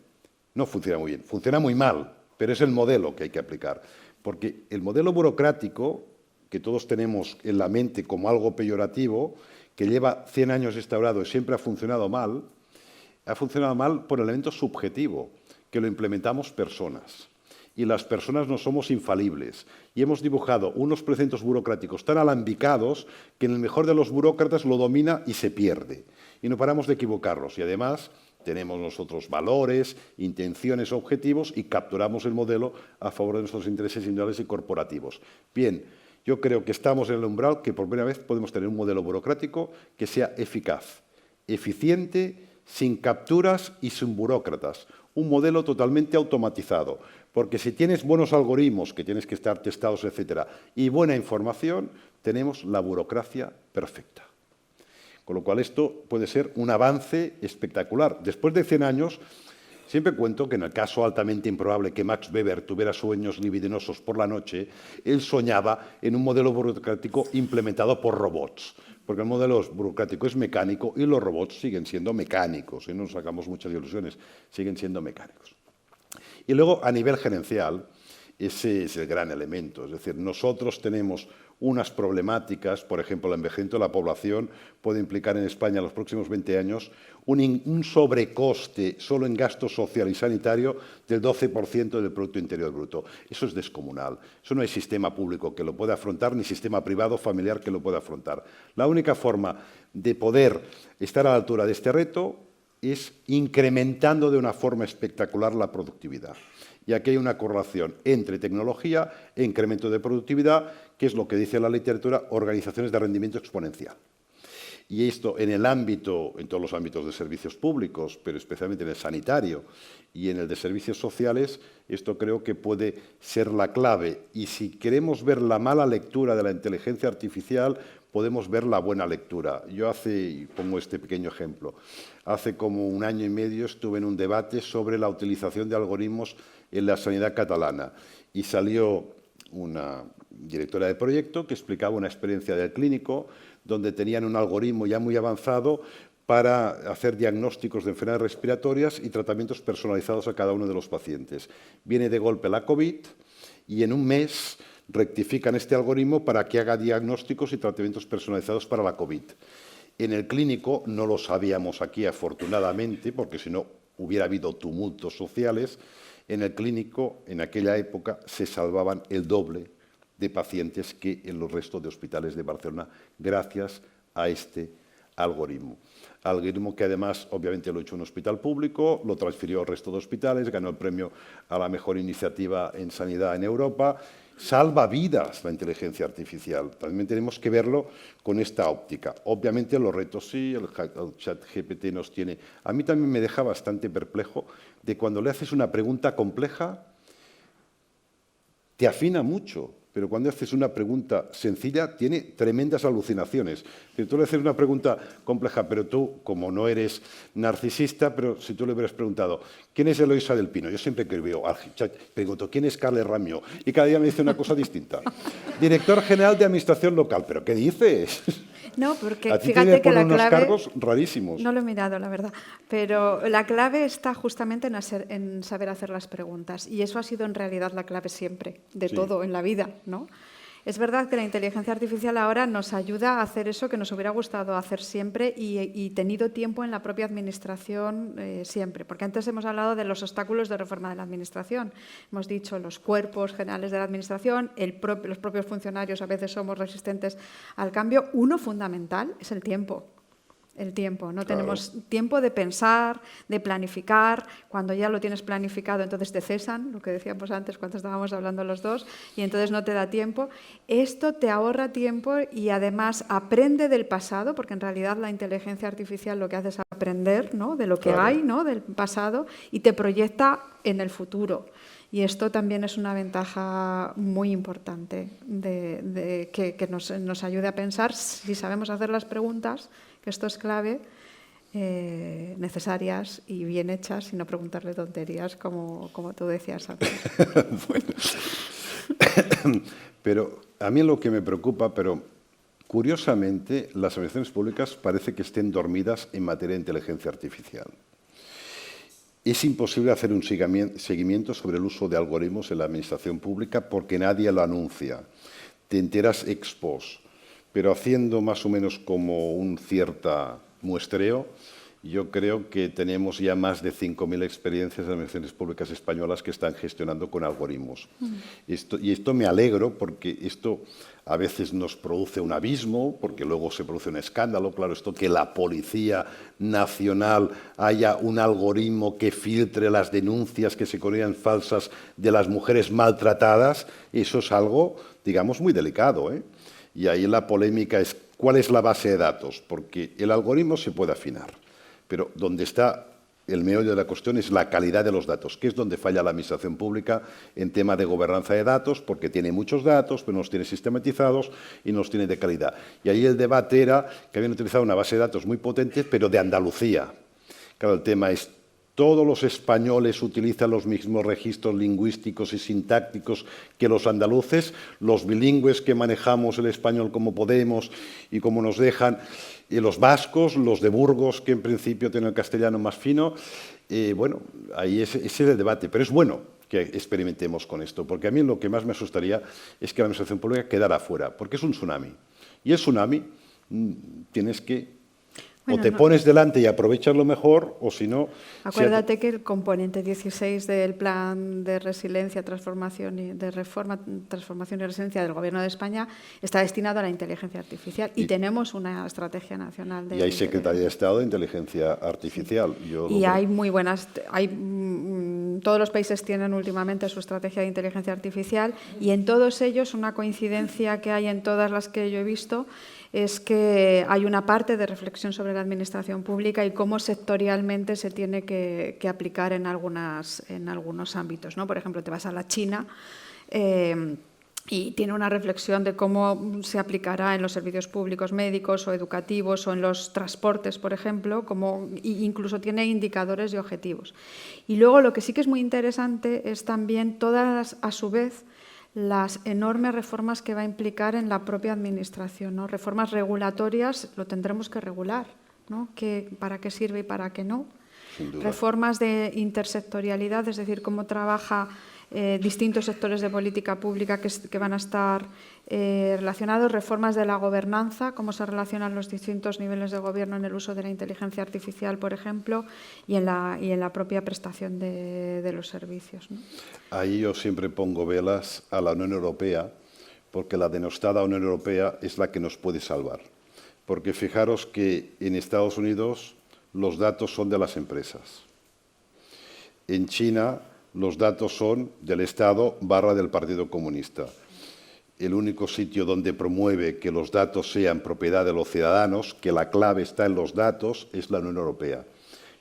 No funciona muy bien, funciona muy mal, pero es el modelo que hay que aplicar. Porque el modelo burocrático, que todos tenemos en la mente como algo peyorativo, que lleva 100 años instaurado y siempre ha funcionado mal por el elemento subjetivo, que lo implementamos personas. Y las personas no somos infalibles. Y hemos dibujado unos preceptos burocráticos tan alambicados que en el mejor de los burócratas lo domina y se pierde. Y no paramos de equivocarnos. Y además tenemos nosotros valores, intenciones, objetivos y capturamos el modelo a favor de nuestros intereses individuales y corporativos. Bien, yo creo que estamos en el umbral que por primera vez podemos tener un modelo burocrático que sea eficaz, eficiente, sin capturas y sin burócratas. Un modelo totalmente automatizado. Porque si tienes buenos algoritmos, que tienes que estar testados, etcétera, y buena información, tenemos la burocracia perfecta. Con lo cual esto puede ser un avance espectacular. Después de 100 años, siempre cuento que en el caso altamente improbable que Max Weber tuviera sueños libidinosos por la noche, él soñaba en un modelo burocrático implementado por robots. Porque el modelo burocrático es mecánico y los robots siguen siendo mecánicos. Y no nos sacamos muchas ilusiones, siguen siendo mecánicos. Y luego, a nivel gerencial, ese es el gran elemento. Es decir, nosotros tenemos unas problemáticas, por ejemplo, el envejecimiento de la población puede implicar en España en los próximos 20 años un sobrecoste solo en gasto social y sanitario del 12% del Producto Interior Bruto. Eso es descomunal. Eso no hay sistema público que lo pueda afrontar, ni sistema privado familiar que lo pueda afrontar. La única forma de poder estar a la altura de este reto es incrementando de una forma espectacular la productividad. Y aquí hay una correlación entre tecnología e incremento de productividad, que es lo que dice la literatura, organizaciones de rendimiento exponencial. Y esto en todos los ámbitos de servicios públicos, pero especialmente en el sanitario y en el de servicios sociales, esto creo que puede ser la clave. Y si queremos ver la mala lectura de la inteligencia artificial, podemos ver la buena lectura. Yo y pongo este pequeño ejemplo, hace como 1 año y medio estuve en un debate sobre la utilización de algoritmos en la sanidad catalana y salió una directora de proyecto que explicaba una experiencia del clínico donde tenían un algoritmo ya muy avanzado para hacer diagnósticos de enfermedades respiratorias y tratamientos personalizados a cada uno de los pacientes. Viene de golpe la COVID y en un mes rectifican este algoritmo para que haga diagnósticos y tratamientos personalizados para la COVID. En el clínico no lo sabíamos aquí, afortunadamente, porque si no hubiera habido tumultos sociales. En el clínico, en aquella época, se salvaban el doble de pacientes que en los restos de hospitales de Barcelona, gracias a este algoritmo. Algoritmo que además, obviamente, lo hizo un hospital público, lo transfirió al resto de hospitales, ganó el premio a la mejor iniciativa en sanidad en Europa. Salva vidas la inteligencia artificial. También tenemos que verlo con esta óptica. Obviamente los retos sí, el chat GPT nos tiene... A mí también me deja bastante perplejo de cuando le haces una pregunta compleja, te afina mucho. pero cuando haces una pregunta sencilla tiene tremendas alucinaciones. Si tú le haces una pregunta compleja, pero tú, como no eres narcisista, pero si tú le hubieras preguntado, ¿quién es Eloisa del Pino? Yo siempre que veo, pregunto, ¿quién es Carles Ramió? Y cada día me dice una cosa distinta. Director General de Administración Local, ¿pero qué dices? No, porque a ti fíjate que la unos clave... cargos rarísimos. No lo he mirado, la verdad. Pero la clave está justamente en saber hacer las preguntas. Y eso ha sido en realidad la clave siempre, de todo en la vida, ¿no? Es verdad que la inteligencia artificial ahora nos ayuda a hacer eso que nos hubiera gustado hacer siempre y tenido tiempo en la propia administración siempre. Porque antes hemos hablado de los obstáculos de reforma de la administración. Hemos dicho los cuerpos generales de la administración, los propios funcionarios a veces somos resistentes al cambio. Uno fundamental es el tiempo. El tiempo, no tenemos tiempo de pensar, de planificar. Cuando ya lo tienes planificado, entonces te cesan, lo que decíamos antes cuando estábamos hablando los dos, y entonces no te da tiempo. Esto te ahorra tiempo y además aprende del pasado, porque en realidad la inteligencia artificial lo que hace es aprender, ¿no?, de lo que hay, ¿no?, del pasado, y te proyecta en el futuro. Y esto también es una ventaja muy importante de que nos ayude a pensar si sabemos hacer las preguntas, que esto es clave, necesarias y bien hechas, y no preguntarle tonterías como tú decías antes. Bueno. Pero a mí lo que me preocupa, pero curiosamente las administraciones públicas parece que estén dormidas en materia de inteligencia artificial. Es imposible hacer un seguimiento sobre el uso de algoritmos en la administración pública porque nadie lo anuncia. Te enteras ex post. Pero haciendo más o menos como un cierto muestreo, yo creo que tenemos ya más de 5.000 experiencias de administraciones públicas españolas que están gestionando con algoritmos. Esto me alegro porque esto a veces nos produce un abismo, porque luego se produce un escándalo. Claro, esto que la Policía Nacional haya un algoritmo que filtre las denuncias que se consideran falsas de las mujeres maltratadas, eso es algo, digamos, muy delicado, ¿eh? Y ahí la polémica es cuál es la base de datos, porque el algoritmo se puede afinar, pero donde está el meollo de la cuestión es la calidad de los datos, que es donde falla la administración pública en tema de gobernanza de datos, porque tiene muchos datos, pero no los tiene sistematizados y no los tiene de calidad. Y ahí el debate era que habían utilizado una base de datos muy potente, pero de Andalucía. Claro, el tema es, ¿todos los españoles utilizan los mismos registros lingüísticos y sintácticos que los andaluces? Los bilingües que manejamos el español como podemos y como nos dejan, y los vascos, los de Burgos, que en principio tienen el castellano más fino. Bueno, ahí ese es el debate, pero es bueno que experimentemos con esto, porque a mí lo que más me asustaría es que la administración pública quedara fuera, porque es un tsunami. Y el tsunami tienes que... Bueno, o te pones delante y aprovechas lo mejor, o si no... Acuérdate que el componente 16 del Plan de Resiliencia, Transformación y Resiliencia del Gobierno de España está destinado a la inteligencia artificial y tenemos una estrategia nacional de... Y hay Secretaría de Estado de Inteligencia Artificial. Y hay muy buenas... todos los países tienen últimamente su estrategia de inteligencia artificial y en todos ellos una coincidencia que hay en todas las que yo he visto es que hay una parte de reflexión sobre la administración pública y cómo sectorialmente se tiene que aplicar en algunos ámbitos, ¿no? Por ejemplo, te vas a la China y tiene una reflexión de cómo se aplicará en los servicios públicos médicos o educativos o en los transportes, por ejemplo, incluso tiene indicadores y objetivos. Y luego lo que sí que es muy interesante es también todas, a su vez, las enormes reformas que va a implicar en la propia administración, ¿no? Reformas regulatorias lo tendremos que regular, ¿no? ¿Para qué sirve y para qué no? Reformas de intersectorialidad, es decir, cómo trabaja distintos sectores de política pública que van a estar relacionados, reformas de la gobernanza, cómo se relacionan los distintos niveles de gobierno en el uso de la inteligencia artificial, por ejemplo, y en la propia prestación de los servicios, ¿no? Ahí yo siempre pongo velas a la Unión Europea, porque la denostada Unión Europea es la que nos puede salvar. Porque fijaros que en Estados Unidos los datos son de las empresas. En China los datos son del Estado / del Partido Comunista. El único sitio donde promueve que los datos sean propiedad de los ciudadanos, que la clave está en los datos, es la Unión Europea.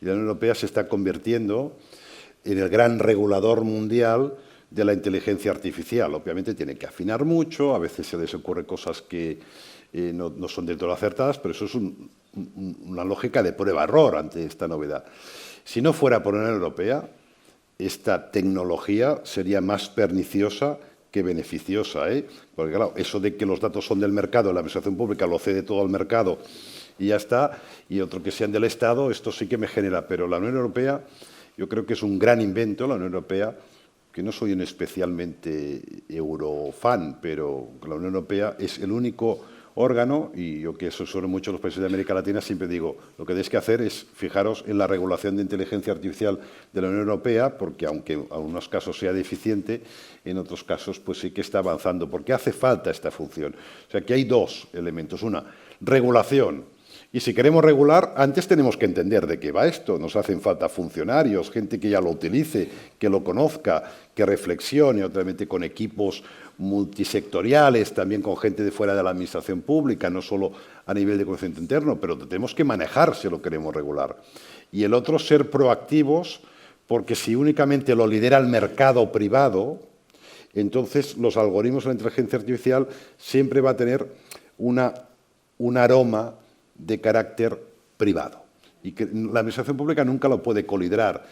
Y la Unión Europea se está convirtiendo en el gran regulador mundial de la inteligencia artificial. Obviamente tiene que afinar mucho, a veces se les ocurre cosas que no son del todo acertadas, pero eso es una lógica de prueba-error ante esta novedad. Si no fuera por la Unión Europea, esta tecnología sería más perniciosa que beneficiosa, porque claro, eso de que los datos son del mercado, la administración pública lo cede todo al mercado y ya está, y otro que sean del Estado, esto sí que me genera. Pero la Unión Europea, yo creo que es un gran invento, la Unión Europea, que no soy un especialmente eurofan, pero la Unión Europea es el único órgano, y yo que asesoro mucho a los países de América Latina, siempre digo, lo que tenéis que hacer es fijaros en la regulación de inteligencia artificial de la Unión Europea, porque aunque en algunos casos sea deficiente, en otros casos pues sí que está avanzando, porque hace falta esta función. O sea que hay dos elementos. Una, regulación. Y si queremos regular, antes tenemos que entender de qué va esto. Nos hacen falta funcionarios, gente que ya lo utilice, que lo conozca, que reflexione, obviamente con equipos multisectoriales, también con gente de fuera de la administración pública, no solo a nivel de conocimiento interno, pero tenemos que manejar si lo queremos regular. Y el otro, ser proactivos, porque si únicamente lo lidera el mercado privado, entonces los algoritmos de la inteligencia artificial siempre va a tener un aroma de carácter privado. Y que la administración pública nunca lo puede coliderar,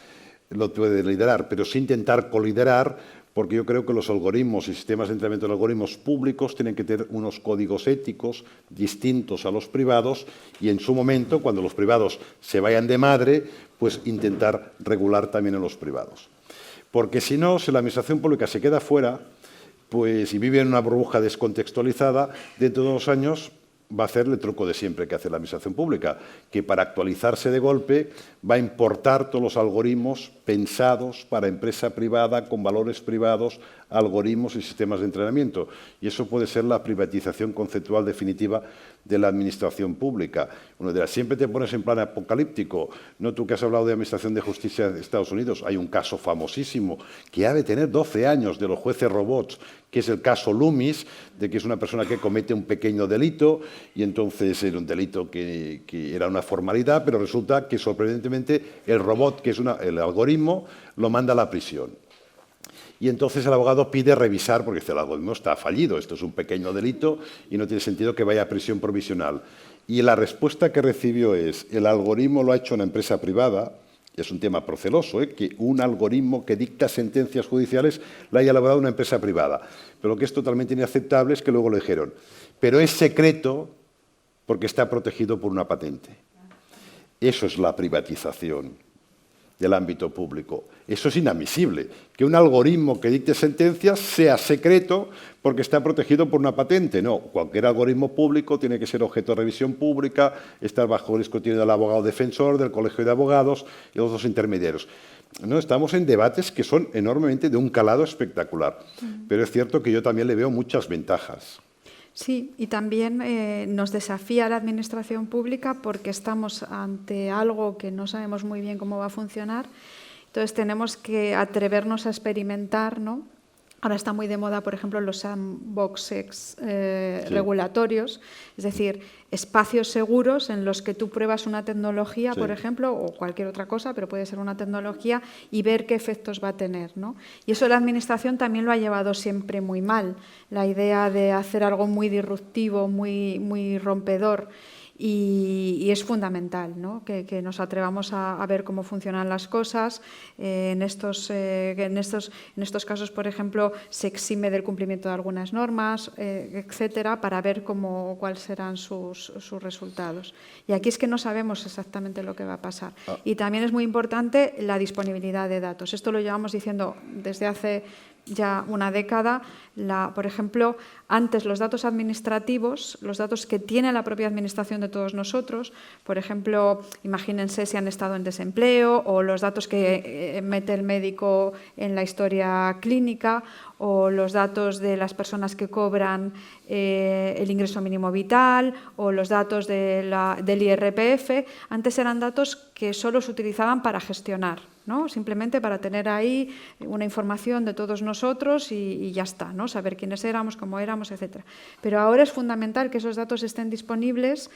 pero sí intentar coliderar, porque yo creo que los algoritmos y sistemas de entrenamiento de algoritmos públicos tienen que tener unos códigos éticos distintos a los privados y en su momento, cuando los privados se vayan de madre, pues intentar regular también a los privados. Porque si no, si la administración pública se queda fuera, pues y vive en una burbuja descontextualizada, dentro de 2 años va a hacer el truco de siempre que hace la administración pública, que para actualizarse de golpe va a importar todos los algoritmos pensados para empresa privada, con valores privados, algoritmos y sistemas de entrenamiento. Y eso puede ser la privatización conceptual definitiva de la administración pública. Uno dirá, siempre te pones en plan apocalíptico. No, tú que has hablado de Administración de Justicia de Estados Unidos, hay un caso famosísimo que ha de tener 12 años de los jueces robots, que es el caso Loomis, de que es una persona que comete un pequeño delito y entonces era un delito que era una formalidad, pero resulta que sorprendentemente el robot, que es el algoritmo, lo manda a la prisión. Y entonces el abogado pide revisar, porque dice, el algoritmo está fallido, esto es un pequeño delito y no tiene sentido que vaya a prisión provisional. Y la respuesta que recibió es, el algoritmo lo ha hecho una empresa privada, es un tema proceloso, que un algoritmo que dicta sentencias judiciales la haya elaborado una empresa privada. Pero lo que es totalmente inaceptable es que luego lo dijeron, pero es secreto porque está protegido por una patente. Eso es la privatización del ámbito público. Eso es inadmisible, que un algoritmo que dicte sentencias sea secreto porque está protegido por una patente. No, cualquier algoritmo público tiene que ser objeto de revisión pública, estar bajo el escrutinio del abogado defensor, del colegio de abogados y los otros intermediarios. No, estamos en debates que son enormemente de un calado espectacular, pero es cierto que yo también le veo muchas ventajas. Sí, y también nos desafía la administración pública porque estamos ante algo que no sabemos muy bien cómo va a funcionar. Entonces tenemos que atrevernos a experimentar, ¿no? Ahora está muy de moda, por ejemplo, los sandboxes regulatorios, es decir, espacios seguros en los que tú pruebas una tecnología, por ejemplo, o cualquier otra cosa, pero puede ser una tecnología, y ver qué efectos va a tener, ¿no? Y eso la Administración también lo ha llevado siempre muy mal, la idea de hacer algo muy disruptivo, muy rompedor. Y es fundamental, ¿no? que nos atrevamos a ver cómo funcionan las cosas. En estos casos, por ejemplo, se exime del cumplimiento de algunas normas, etcétera, para ver cuáles serán sus resultados. Y aquí es que no sabemos exactamente lo que va a pasar. Y también es muy importante la disponibilidad de datos. Esto lo llevamos diciendo desde hace ya una década. Por ejemplo, antes los datos administrativos, los datos que tiene la propia administración de todos nosotros, por ejemplo, imagínense si han estado en desempleo, o los datos que mete el médico en la historia clínica, o los datos de las personas que cobran el ingreso mínimo vital, o los datos del IRPF. Antes eran datos que solo se utilizaban para gestionar ¿no? Simplemente para tener ahí una información de todos nosotros y ya está, ¿no? Saber quiénes éramos, cómo éramos, etc. Pero ahora es fundamental que esos datos estén disponibles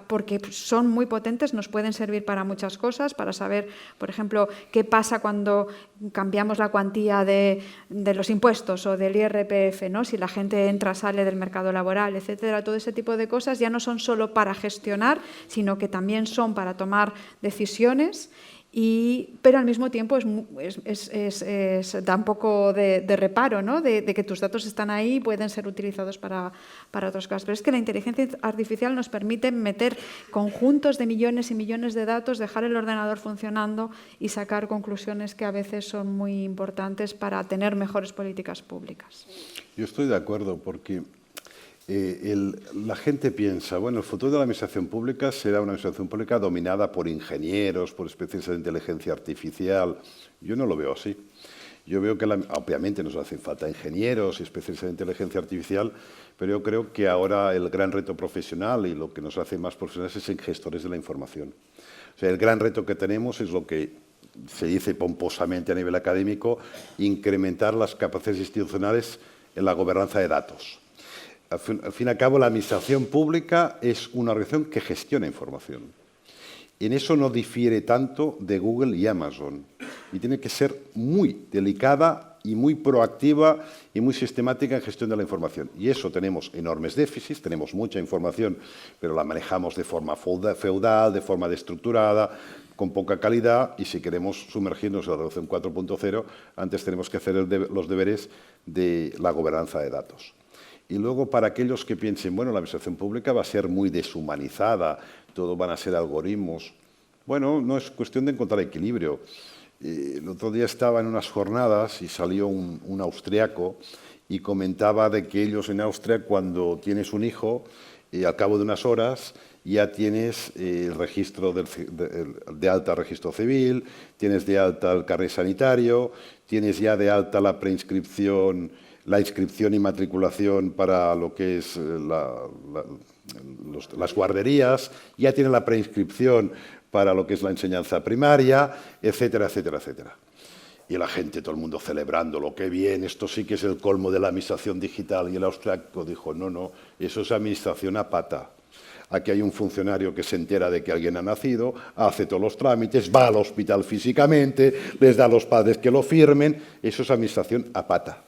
porque son muy potentes, nos pueden servir para muchas cosas, para saber, por ejemplo, qué pasa cuando cambiamos la cuantía de los impuestos o del IRPF, ¿no? Si la gente entra, sale del mercado laboral, etcétera. Todo ese tipo de cosas ya no son solo para gestionar, sino que también son para tomar decisiones. Pero al mismo tiempo da un poco de reparo, ¿no? de que tus datos están ahí y pueden ser utilizados para otras cosas. Pero es que la inteligencia artificial nos permite meter conjuntos de millones y millones de datos, dejar el ordenador funcionando y sacar conclusiones que a veces son muy importantes para tener mejores políticas públicas. Yo estoy de acuerdo porque la gente piensa, bueno, el futuro de la administración pública será una administración pública dominada por ingenieros, por especialistas de inteligencia artificial. Yo no lo veo así. Yo veo que, obviamente, nos hacen falta ingenieros y especialistas de inteligencia artificial, pero yo creo que ahora el gran reto profesional y lo que nos hace más profesionales es en gestores de la información. O sea, el gran reto que tenemos es lo que se dice pomposamente a nivel académico, incrementar las capacidades institucionales en la gobernanza de datos. Al fin y al cabo, la administración pública es una organización que gestiona información. En eso no difiere tanto de Google y Amazon. Y tiene que ser muy delicada y muy proactiva y muy sistemática en gestión de la información. Y eso tenemos enormes déficits, tenemos mucha información, pero la manejamos de forma feudal, de forma destructurada, con poca calidad, y si queremos sumergirnos en la Revolución 4.0, antes tenemos que hacer los deberes de la gobernanza de datos. Y luego, para aquellos que piensen, bueno, la administración pública va a ser muy deshumanizada, todo van a ser algoritmos. Bueno, no es cuestión de encontrar equilibrio. El otro día estaba en unas jornadas y salió un austriaco y comentaba de que ellos en Austria, cuando tienes un hijo, al cabo de unas horas ya tienes el registro de alta registro civil, tienes de alta el carnet sanitario, tienes ya de alta la preinscripción, la inscripción y matriculación para lo que es las guarderías, ya tiene la preinscripción para lo que es la enseñanza primaria, etcétera, etcétera, etcétera. Y la gente, todo el mundo celebrando lo que bien, esto sí que es el colmo de la administración digital. Y el austriaco dijo, no, no, eso es administración a pata. Aquí hay un funcionario que se entera de que alguien ha nacido, hace todos los trámites, va al hospital físicamente, les da a los padres que lo firmen, eso es administración a pata.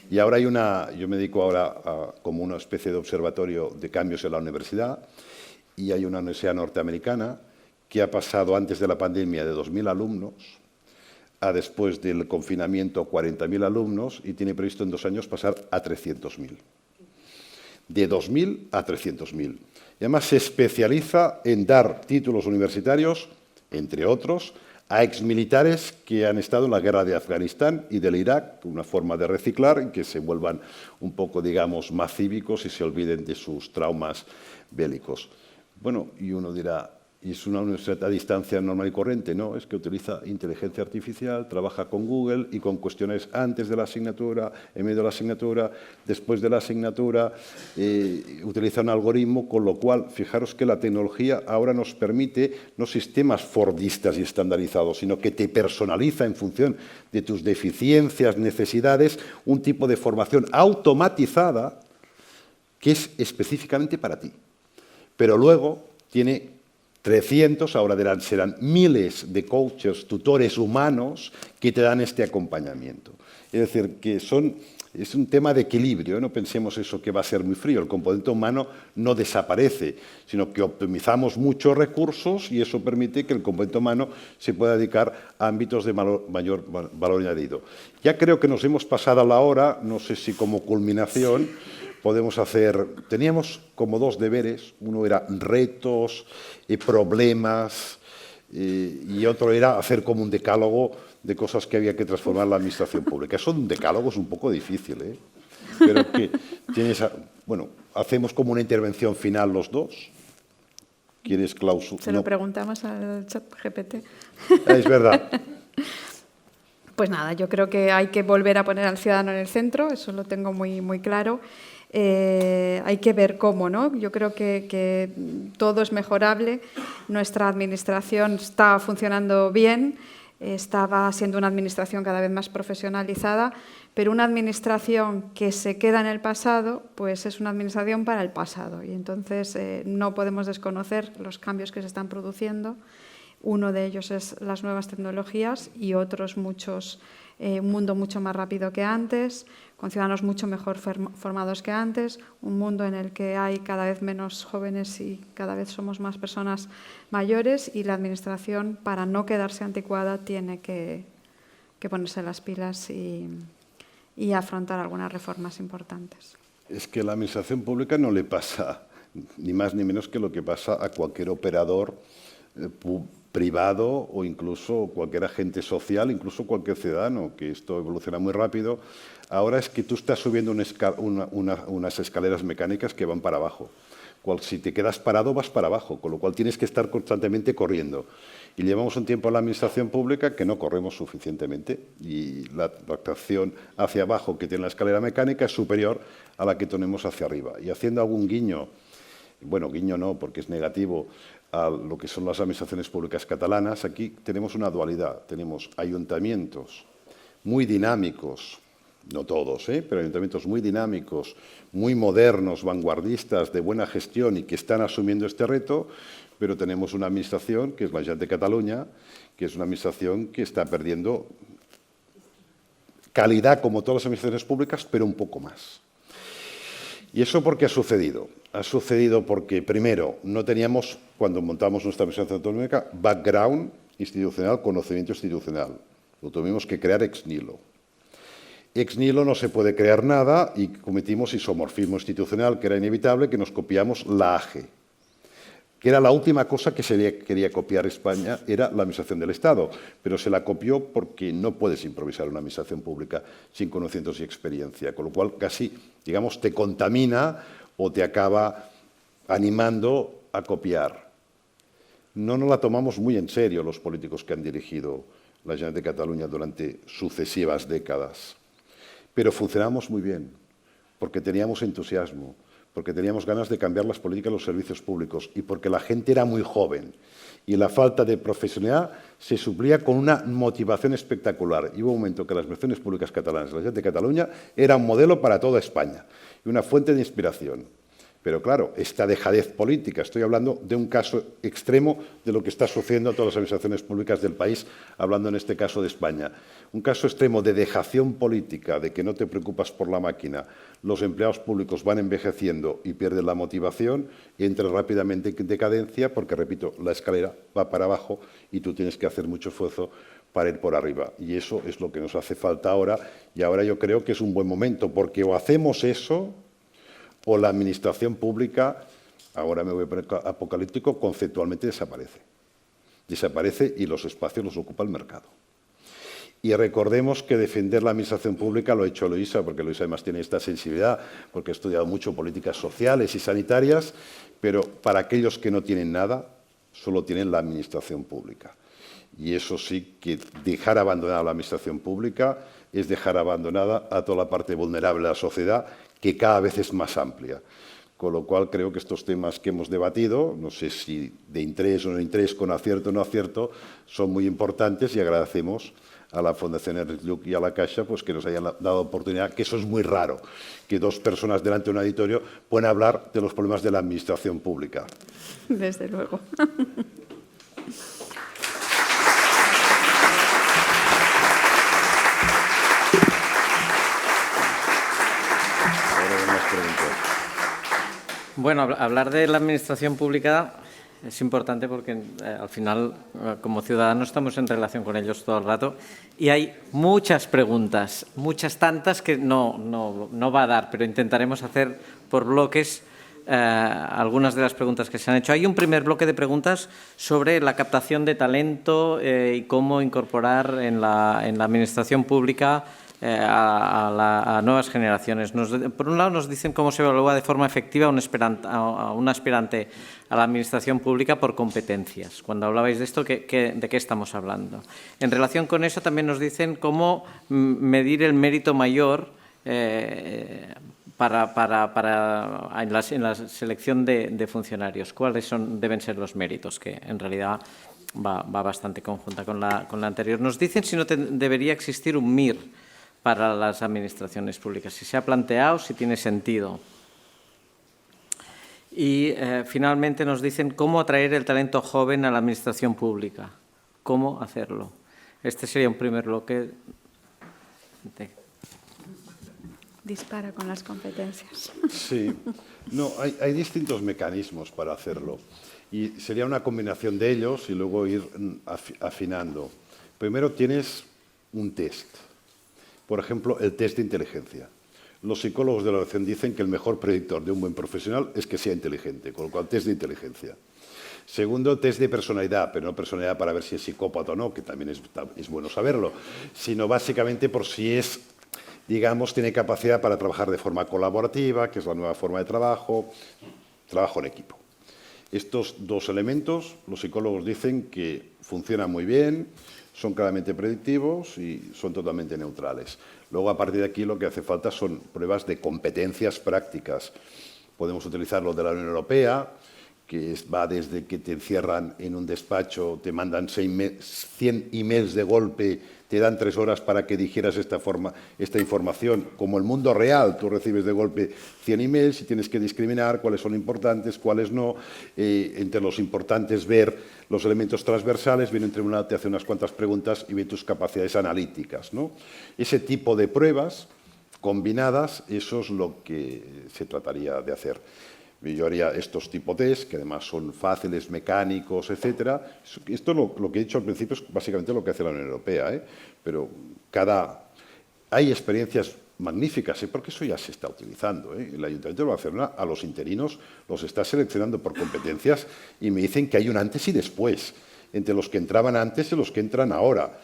Y ahora yo me dedico ahora como una especie de observatorio de cambios en la universidad, y hay una universidad norteamericana que ha pasado antes de la pandemia de 2.000 alumnos a después del confinamiento 40.000 alumnos y tiene previsto en 2 años pasar a 300.000. De 2.000 a 300.000. Y además se especializa en dar títulos universitarios, entre otros, a exmilitares que han estado en la guerra de Afganistán y del Irak, una forma de reciclar y que se vuelvan un poco, digamos, más cívicos y se olviden de sus traumas bélicos. Bueno, y uno dirá, ¿y es una universidad a distancia normal y corriente? No, es que utiliza inteligencia artificial, trabaja con Google y con cuestiones antes de la asignatura, en medio de la asignatura, después de la asignatura, utiliza un algoritmo, con lo cual, fijaros que la tecnología ahora nos permite no sistemas fordistas y estandarizados, sino que te personaliza en función de tus deficiencias, necesidades, un tipo de formación automatizada que es específicamente para ti. Pero luego tiene 300, ahora serán miles de coaches, tutores humanos que te dan este acompañamiento. Es decir, que es un tema de equilibrio, no pensemos eso que va a ser muy frío. El componente humano no desaparece, sino que optimizamos muchos recursos y eso permite que el componente humano se pueda dedicar a ámbitos de mayor valor añadido. Ya creo que nos hemos pasado a la hora, no sé si como culminación, podemos hacer, teníamos como 2 deberes, uno era retos y problemas y otro era hacer como un decálogo de cosas que había que transformar en la administración pública. Eso de un decálogo es un poco difícil, ¿eh? Pero que tienes, bueno, hacemos como una intervención final los dos. ¿Quieres clausura? Se lo preguntamos al chat GPT. Es verdad. Pues nada, yo creo que hay que volver a poner al ciudadano en el centro, eso lo tengo muy, muy claro. Hay que ver cómo, ¿no? Yo creo que todo es mejorable, nuestra administración está funcionando bien, estaba siendo una administración cada vez más profesionalizada, pero una administración que se queda en el pasado, pues es una administración para el pasado. Y entonces no podemos desconocer los cambios que se están produciendo. Uno de ellos es las nuevas tecnologías y otros muchos, un mundo mucho más rápido que antes, con ciudadanos mucho mejor formados que antes, un mundo en el que hay cada vez menos jóvenes y cada vez somos más personas mayores, y la administración, para no quedarse anticuada, tiene que ponerse las pilas y afrontar algunas reformas importantes. Es que a la administración pública no le pasa ni más ni menos que lo que pasa a cualquier operador privado o incluso cualquier agente social, incluso cualquier ciudadano, que esto evoluciona muy rápido. Ahora es que tú estás subiendo unas escaleras mecánicas que van para abajo. Si te quedas parado, vas para abajo, con lo cual tienes que estar constantemente corriendo. Y llevamos un tiempo en la administración pública que no corremos suficientemente, y la tracción hacia abajo que tiene la escalera mecánica es superior a la que tenemos hacia arriba. Y haciendo algún guiño, bueno, guiño no, porque es negativo, a lo que son las administraciones públicas catalanas, aquí tenemos una dualidad. Tenemos ayuntamientos muy dinámicos, no todos, pero ayuntamientos muy dinámicos, muy modernos, vanguardistas, de buena gestión y que están asumiendo este reto, pero tenemos una administración, que es la Generalitat de Cataluña, que es una administración que está perdiendo calidad como todas las administraciones públicas, pero un poco más. ¿Y eso por qué ha sucedido? Ha sucedido porque, primero, no teníamos, cuando montamos nuestra administración autonómica, background institucional, conocimiento institucional. Lo tuvimos que crear ex nihilo. Ex nihilo no se puede crear nada y cometimos isomorfismo institucional, que era inevitable, que nos copiamos la AGE, que era la última cosa que quería copiar España, era la administración del Estado, pero se la copió porque no puedes improvisar una administración pública sin conocimientos y experiencia, con lo cual casi, digamos, te contamina o te acaba animando a copiar. No nos la tomamos muy en serio los políticos que han dirigido la Generalitat de Cataluña durante sucesivas décadas, pero funcionamos muy bien, porque teníamos entusiasmo, porque teníamos ganas de cambiar las políticas de los servicios públicos y porque la gente era muy joven y la falta de profesionalidad se suplía con una motivación espectacular. Y hubo un momento que las administraciones públicas catalanas, la Generalitat de Cataluña, era un modelo para toda España y una fuente de inspiración. Pero claro, esta dejadez política, estoy hablando de un caso extremo de lo que está sucediendo a todas las administraciones públicas del país, hablando en este caso de España. Un caso extremo de dejación política, de que no te preocupas por la máquina, los empleados públicos van envejeciendo y pierden la motivación, y entran rápidamente en decadencia porque, repito, la escalera va para abajo y tú tienes que hacer mucho esfuerzo para ir por arriba. Y eso es lo que nos hace falta ahora, y ahora yo creo que es un buen momento, porque o hacemos eso o la administración pública, ahora me voy a poner apocalíptico, conceptualmente desaparece. Desaparece y los espacios los ocupa el mercado. Y recordemos que defender la administración pública lo ha hecho Eloisa, porque Eloisa además tiene esta sensibilidad, porque ha estudiado mucho políticas sociales y sanitarias, pero para aquellos que no tienen nada, solo tienen la administración pública. Y eso sí, que dejar abandonada a la administración pública es dejar abandonada a toda la parte vulnerable de la sociedad, que cada vez es más amplia. Con lo cual creo que estos temas que hemos debatido, no sé si de interés o no interés, con acierto o no acierto, son muy importantes, y agradecemos a la Fundación Ernest Lluch y a la Caixa pues, que nos hayan dado oportunidad, que eso es muy raro, que dos personas delante de un auditorio puedan hablar de los problemas de la administración pública. Desde luego. Bueno, hablar de la administración pública es importante porque al final, como ciudadanos, estamos en relación con ellos todo el rato y hay muchas preguntas, muchas tantas que no va a dar, pero intentaremos hacer por bloques algunas de las preguntas que se han hecho. Hay un primer bloque de preguntas sobre la captación de talento y cómo incorporar en la administración pública a nuevas generaciones. Por un lado nos dicen cómo se evalúa de forma efectiva a un aspirante a la administración pública por competencias. Cuando hablabais de esto, ¿de qué estamos hablando? En relación con eso también nos dicen cómo medir el mérito mayor en la selección de funcionarios. ¿Cuáles deben ser los méritos? Que en realidad va bastante conjunta con la anterior. Nos dicen si no debería existir un MIR para las administraciones públicas, si se ha planteado, si tiene sentido. Y finalmente nos dicen cómo atraer el talento joven a la administración pública, cómo hacerlo. Este sería un primer bloque. Dispara con las competencias. Sí, no, hay distintos mecanismos para hacerlo y sería una combinación de ellos y luego ir afinando. Primero tienes un test, por ejemplo, el test de inteligencia. Los psicólogos de la evaluación dicen que el mejor predictor de un buen profesional es que sea inteligente, con lo cual test de inteligencia. Segundo, test de personalidad, pero no personalidad para ver si es psicópata o no, que también es bueno saberlo, sino básicamente por si es, digamos, tiene capacidad para trabajar de forma colaborativa, que es la nueva forma de trabajo en equipo. Estos dos elementos, los psicólogos dicen que funcionan muy bien, son claramente predictivos y son totalmente neutrales. Luego, a partir de aquí, lo que hace falta son pruebas de competencias prácticas. Podemos utilizar lo de la Unión Europea, que va desde que te encierran en un despacho, te mandan 100 emails de golpe, te dan 3 horas para que digieras esta información. Como el mundo real, tú recibes de golpe 100 emails y tienes que discriminar cuáles son importantes, cuáles no. Entre los importantes, ver los elementos transversales, viene un tribunal, te hace unas cuantas preguntas y ve tus capacidades analíticas, ¿no? Ese tipo de pruebas combinadas, eso es lo que se trataría de hacer. Yo haría estos tipos de test, que además son fáciles, mecánicos, etc. Esto lo que he dicho al principio es básicamente lo que hace la Unión Europea, ¿eh? Pero hay experiencias magníficas, ¿eh? Porque eso ya se está utilizando, ¿eh? El Ayuntamiento de Barcelona a los interinos los está seleccionando por competencias y me dicen que hay un antes y después, entre los que entraban antes y los que entran ahora.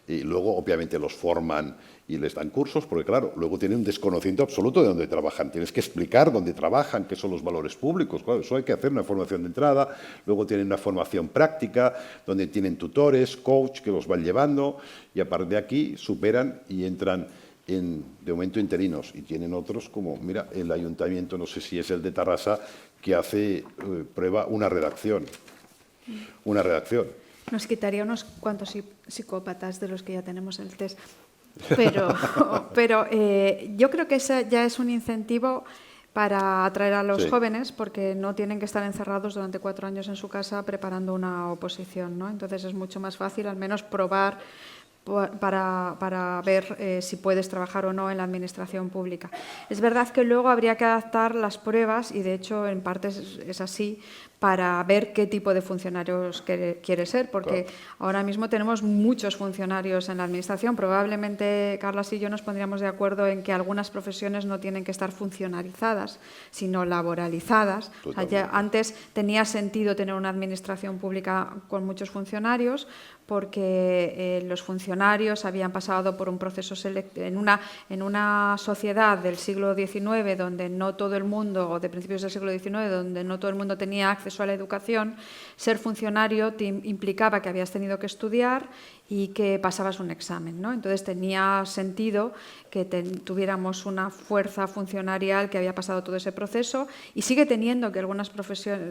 Y luego, obviamente, los forman y les dan cursos, porque, claro, luego tienen un desconocimiento absoluto de dónde trabajan. Tienes que explicar dónde trabajan, qué son los valores públicos. Claro, eso hay que hacer una formación de entrada. Luego tienen una formación práctica, donde tienen tutores, coach, que los van llevando. Y a partir de aquí superan y entran de momento interinos. Y tienen otros como, mira, el ayuntamiento, no sé si es el de Tarrasa, que hace prueba una redacción. Una redacción. Nos quitaría unos cuantos psicópatas de los que ya tenemos el test. Pero yo creo que ese ya es un incentivo para atraer a los jóvenes, porque no tienen que estar encerrados durante 4 años en su casa preparando una oposición, ¿no? Entonces es mucho más fácil al menos probar para ver si puedes trabajar o no en la administración pública. Es verdad que luego habría que adaptar las pruebas, y de hecho en parte es así, para ver qué tipo de funcionarios quiere ser, porque ahora mismo tenemos muchos funcionarios en la administración. Probablemente Carlas y yo nos pondríamos de acuerdo en que algunas profesiones no tienen que estar funcionarizadas, sino laboralizadas. O sea, antes tenía sentido tener una administración pública con muchos funcionarios, porque los funcionarios habían pasado por un proceso selectivo en una sociedad del siglo XIX, donde no todo el mundo, o de principios del siglo XIX, donde no todo el mundo tenía acceso a la educación. Ser funcionario implicaba que habías tenido que estudiar y que pasabas un examen, ¿no? Entonces tenía sentido que tuviéramos una fuerza funcionarial que había pasado todo ese proceso, y sigue teniendo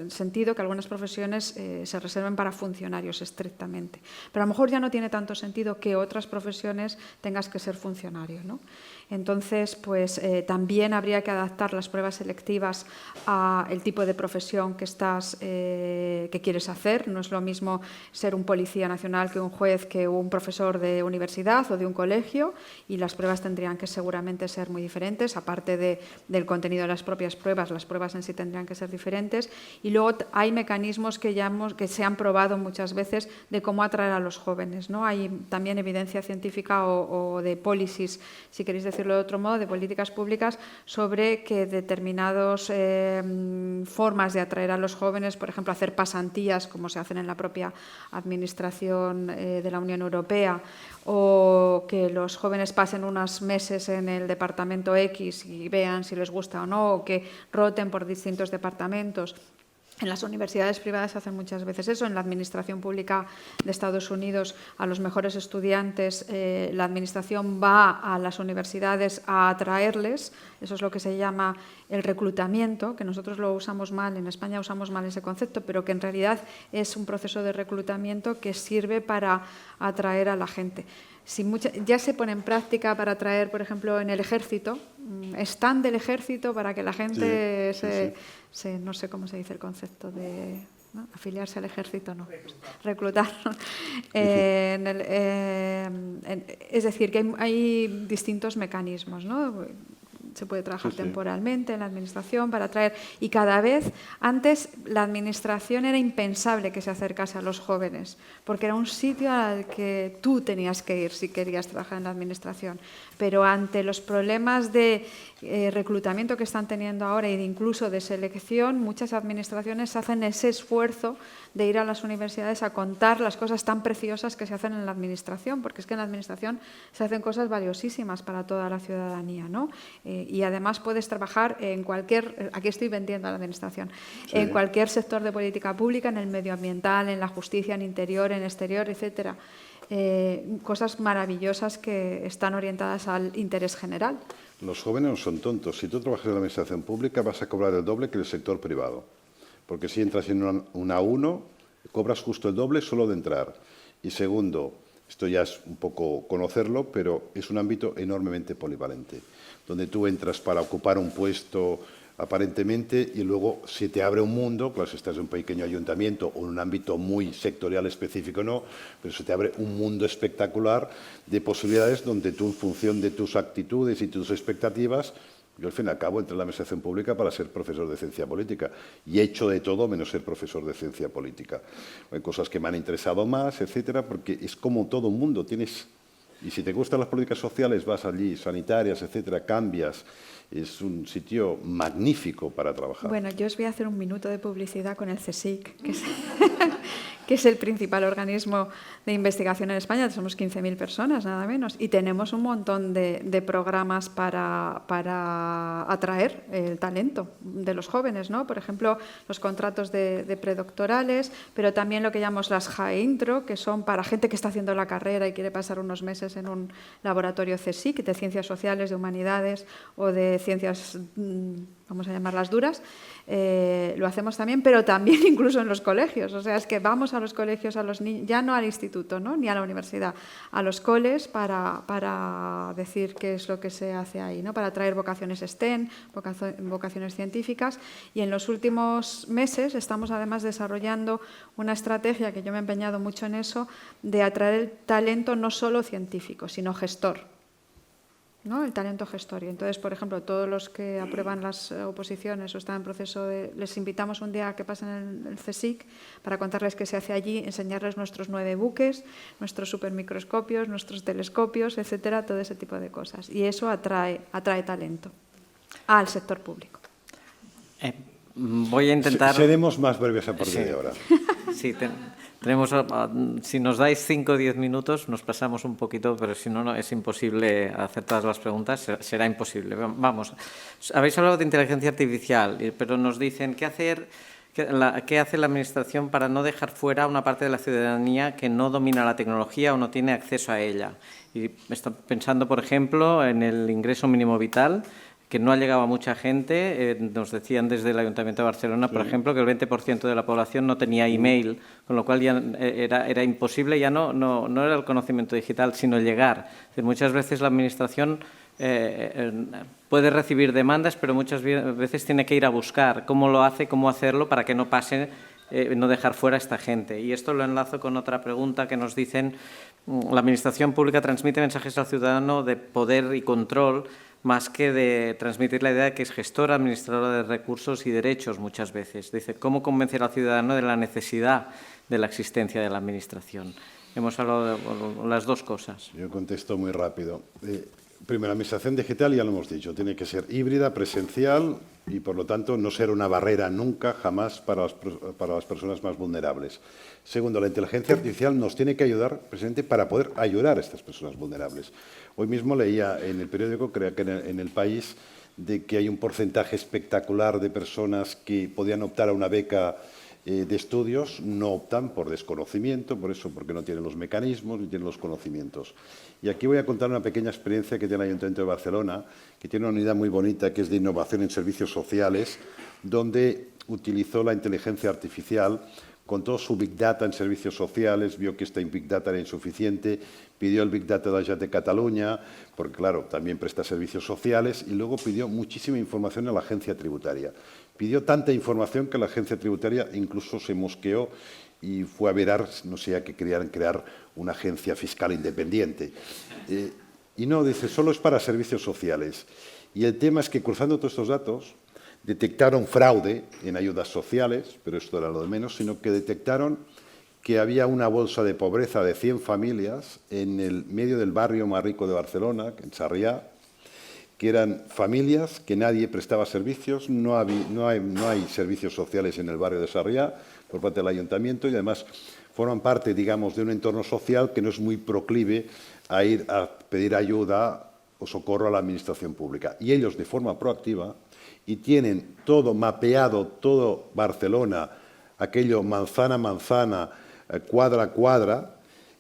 sentido que algunas profesiones se reserven para funcionarios estrictamente. Pero a lo mejor ya no tiene tanto sentido que otras profesiones tengas que ser funcionario, ¿no? Entonces, pues también habría que adaptar las pruebas selectivas al tipo de profesión que quieres hacer. No es lo mismo ser un policía nacional que un juez, que un profesor de universidad o de un colegio, y las pruebas tendrían que seguramente ser muy diferentes. Aparte del contenido de las propias pruebas, las pruebas en sí tendrían que ser diferentes. Y luego hay mecanismos que se han probado muchas veces de cómo atraer a los jóvenes, ¿no? Hay también evidencia científica o de policies, si queréis decirlo de otro modo, de políticas públicas, sobre que determinadas formas de atraer a los jóvenes, por ejemplo, hacer pasantías, como se hacen en la propia administración de la Unión Europea, o que los jóvenes pasen unos meses en el departamento X y vean si les gusta o no, o que roten por distintos departamentos. En las universidades privadas se hacen muchas veces eso. En la administración pública de Estados Unidos, a los mejores estudiantes, la administración va a las universidades a atraerles. Eso es lo que se llama el reclutamiento, que nosotros lo usamos mal, en España usamos mal ese concepto, pero que en realidad es un proceso de reclutamiento que sirve para atraer a la gente. Ya se pone en práctica para atraer, por ejemplo, en el ejército, stand del ejército para que la gente no sé cómo se dice el concepto de, ¿no? Afiliarse al ejército, no, reclutar. Es decir, que hay distintos mecanismos, ¿no? Se puede trabajar temporalmente en la administración para atraer. Y cada vez, antes la administración era impensable que se acercase a los jóvenes, porque era un sitio al que tú tenías que ir si querías trabajar en la administración. Pero ante los problemas de reclutamiento que están teniendo ahora y de incluso de selección, muchas administraciones hacen ese esfuerzo de ir a las universidades a contar las cosas tan preciosas que se hacen en la administración, porque es que en la administración se hacen cosas valiosísimas para toda la ciudadanía, ¿no? Y además puedes trabajar en cualquier, aquí estoy vendiendo a la administración, en cualquier sector de política pública, en el medioambiental, en la justicia, en interior, en exterior, etcétera. Cosas maravillosas que están orientadas al interés general. Los jóvenes no son tontos. Si tú trabajas en la administración pública vas a cobrar el doble que el sector privado. Porque si entras en una A1, cobras justo el doble solo de entrar. Y segundo, esto ya es un poco conocerlo, pero es un ámbito enormemente polivalente, donde tú entras para ocupar un puesto aparentemente y luego se te abre un mundo, claro, si estás en un pequeño ayuntamiento o en un ámbito muy sectorial específico no, pero se te abre un mundo espectacular de posibilidades donde tú, en función de tus actitudes y tus expectativas, yo al fin y al cabo entré en la administración pública para ser profesor de ciencia política y he hecho de todo menos ser profesor de ciencia política. Hay cosas que me han interesado más, etcétera, porque es como todo un mundo. Y si te gustan las políticas sociales, vas allí, sanitarias, etcétera, cambias. Es un sitio magnífico para trabajar. Bueno, yo os voy a hacer un minuto de publicidad con el CSIC, que es el principal organismo de investigación en España. Somos 15.000 personas, nada menos, y tenemos un montón de programas para atraer el talento de los jóvenes, ¿no? Por ejemplo, los contratos de predoctorales, pero también lo que llamamos las JAE Intro, que son para gente que está haciendo la carrera y quiere pasar unos meses en un laboratorio CSIC de ciencias sociales, de humanidades o de ciencias, vamos a llamarlas duras. Lo hacemos también, pero también incluso en los colegios. O sea, es que vamos a los colegios, a los niños, ya no al instituto, ¿no? Ni a la universidad, a los coles para decir qué es lo que se hace ahí, ¿no? Para traer vocaciones STEM, vocaciones científicas. Y en los últimos meses estamos además desarrollando una estrategia, que yo me he empeñado mucho en eso, de atraer el talento no solo científico, sino gestor, ¿no? El talento gestor. Y entonces, por ejemplo, todos los que aprueban las oposiciones o están en proceso les invitamos un día a que pasen el CSIC para contarles qué se hace allí, enseñarles nuestros 9 buques, nuestros supermicroscopios, nuestros telescopios, etcétera, todo ese tipo de cosas. Y eso atrae talento al sector público. Voy a intentar... Seremos más breves a partir de ahora. Sí, tenemos, si nos dais 5 o 10 minutos, nos pasamos un poquito, pero si no, es imposible hacer todas las preguntas, será imposible. Vamos, habéis hablado de inteligencia artificial, pero nos dicen qué hace la Administración para no dejar fuera a una parte de la ciudadanía que no domina la tecnología o no tiene acceso a ella. Y estoy pensando, por ejemplo, en el ingreso mínimo vital, que no ha llegado a mucha gente. Nos decían desde el Ayuntamiento de Barcelona, por ejemplo, que el 20% de la población no tenía email, con lo cual ya era imposible, ya no era el conocimiento digital, sino llegar. Es decir, muchas veces la Administración puede recibir demandas, pero muchas veces tiene que ir a buscar cómo lo hace, cómo hacerlo para que no pase, no dejar fuera a esta gente. Y esto lo enlazo con otra pregunta que nos dicen: la Administración pública transmite mensajes al ciudadano de poder y control, más que de transmitir la idea de que es gestora, administradora de recursos y derechos muchas veces. Dice, ¿cómo convencer al ciudadano de la necesidad de la existencia de la Administración? Hemos hablado de las dos cosas. Yo contesto muy rápido. Primero, la Administración digital, ya lo hemos dicho, tiene que ser híbrida, presencial y, por lo tanto, no ser una barrera nunca, jamás, para las personas más vulnerables. Segundo, la inteligencia artificial nos tiene que ayudar, precisamente, para poder ayudar a estas personas vulnerables. Hoy mismo leía en el periódico, creo que en El País, de que hay un porcentaje espectacular de personas que podían optar a una beca de estudios, no optan por desconocimiento, por eso, porque no tienen los mecanismos ni tienen los conocimientos. Y aquí voy a contar una pequeña experiencia que tiene el Ayuntamiento de Barcelona, que tiene una unidad muy bonita que es de innovación en servicios sociales, donde utilizó la inteligencia artificial con todo su Big Data en servicios sociales, vio que este Big Data era insuficiente, pidió el Big Data de la Generalitat de Cataluña, porque claro, también presta servicios sociales, y luego pidió muchísima información a la agencia tributaria. Pidió tanta información que la agencia tributaria incluso se mosqueó y fue a verar, no sé, que querían crear una agencia fiscal independiente. Y no, dice, solo es para servicios sociales. Y el tema es que cruzando todos estos datos, detectaron fraude en ayudas sociales, pero esto era lo de menos, sino que detectaron que había una bolsa de pobreza de 100 familias en el medio del barrio más rico de Barcelona, en Sarriá, que eran familias que nadie prestaba servicios, no hay servicios sociales en el barrio de Sarriá por parte del ayuntamiento y además forman parte, digamos, de un entorno social que no es muy proclive a ir a pedir ayuda o socorro a la administración pública. Y ellos, de forma proactiva, y tienen todo mapeado, todo Barcelona, aquello manzana a manzana, cuadra a cuadra,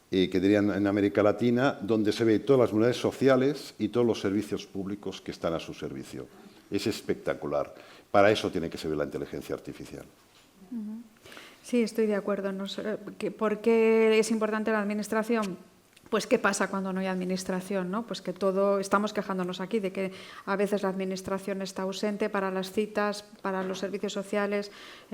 que dirían en América Latina, donde se ve todas las unidades sociales y todos los servicios públicos que están a su servicio. Es espectacular. Para eso tiene que servir la inteligencia artificial. Sí, estoy de acuerdo. ¿Por qué es importante la administración? Pues ¿qué pasa cuando no hay administración, ¿no? Pues que estamos quejándonos aquí de que a veces la administración está ausente para las citas, para los servicios sociales,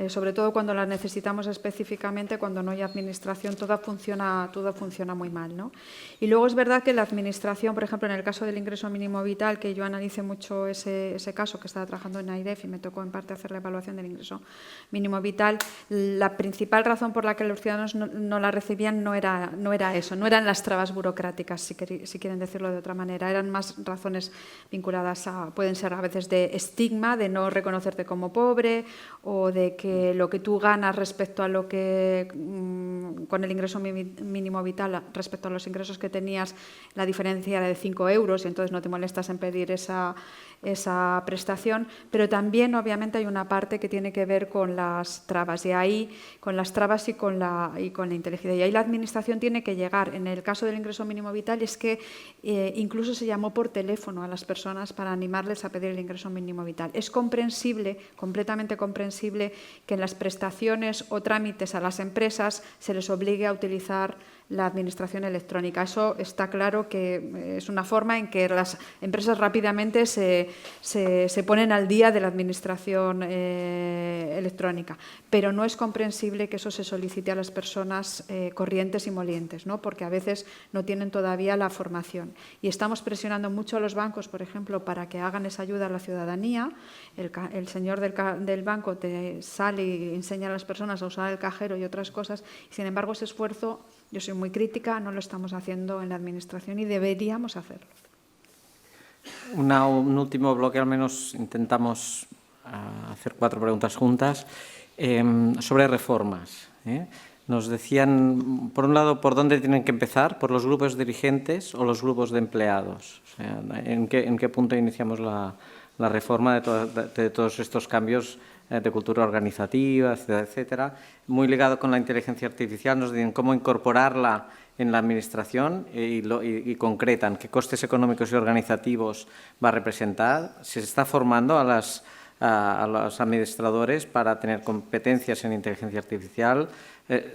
sobre todo cuando las necesitamos específicamente, cuando no hay administración, todo funciona muy mal, ¿no? Y luego es verdad que la administración, por ejemplo, en el caso del ingreso mínimo vital, que yo analicé mucho ese caso, que estaba trabajando en AIDEF y me tocó en parte hacer la evaluación del ingreso mínimo vital, la principal razón por la que los ciudadanos no la recibían no era eso, no eran las trabas burocráticas, si quieren decirlo de otra manera. Eran más razones vinculadas pueden ser a veces de estigma, de no reconocerte como pobre o de que lo que tú ganas respecto a lo que con el ingreso mínimo vital respecto a los ingresos que tenías, la diferencia era de 5 euros y entonces no te molestas en pedir esa prestación, pero también obviamente hay una parte que tiene que ver con las trabas y ahí con las trabas y con la inteligencia. Y ahí la administración tiene que llegar. En el caso del ingreso mínimo vital es que incluso se llamó por teléfono a las personas para animarles a pedir el ingreso mínimo vital. Es comprensible, completamente comprensible, que en las prestaciones o trámites a las empresas se les obligue a utilizar la administración electrónica. Eso está claro que es una forma en que las empresas rápidamente se ponen al día de la administración electrónica, pero no es comprensible que eso se solicite a las personas corrientes y molientes, ¿no? Porque a veces no tienen todavía la formación. Y estamos presionando mucho a los bancos, por ejemplo, para que hagan esa ayuda a la ciudadanía. El señor del banco te sale y enseña a las personas a usar el cajero y otras cosas, y sin embargo ese esfuerzo, yo soy muy crítica, no lo estamos haciendo en la administración y deberíamos hacerlo. Un último bloque, al menos intentamos hacer 4 preguntas juntas sobre reformas. Nos decían, por un lado, ¿por dónde tienen que empezar? ¿Por los grupos dirigentes o los grupos de empleados? O sea, ¿en qué punto iniciamos la reforma de todos estos cambios de cultura organizativa, etcétera? Muy ligado con la inteligencia artificial, nos dicen cómo incorporarla en la administración y concretan qué costes económicos y organizativos va a representar. Se está formando a los administradores para tener competencias en inteligencia artificial.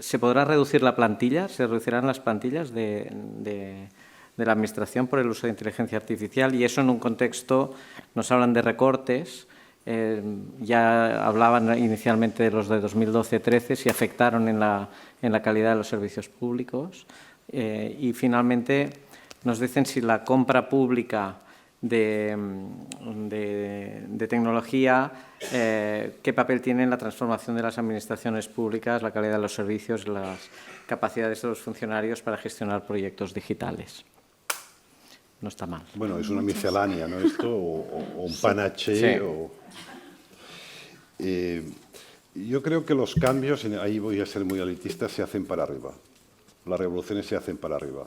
¿Se podrá reducir la plantilla? ¿Se reducirán las plantillas de la administración por el uso de inteligencia artificial? Y eso en un contexto, nos hablan de recortes. Ya hablaban inicialmente de los de 2012-13, si afectaron en la calidad de los servicios públicos. Y finalmente nos dicen si la compra pública de tecnología, qué papel tiene en la transformación de las administraciones públicas, la calidad de los servicios, las capacidades de los funcionarios para gestionar proyectos digitales. No está mal. Bueno, es una miscelánea, ¿no? Esto, o un panache. Sí. Yo creo que los cambios, ahí voy a ser muy elitista, se hacen para arriba. Las revoluciones se hacen para arriba.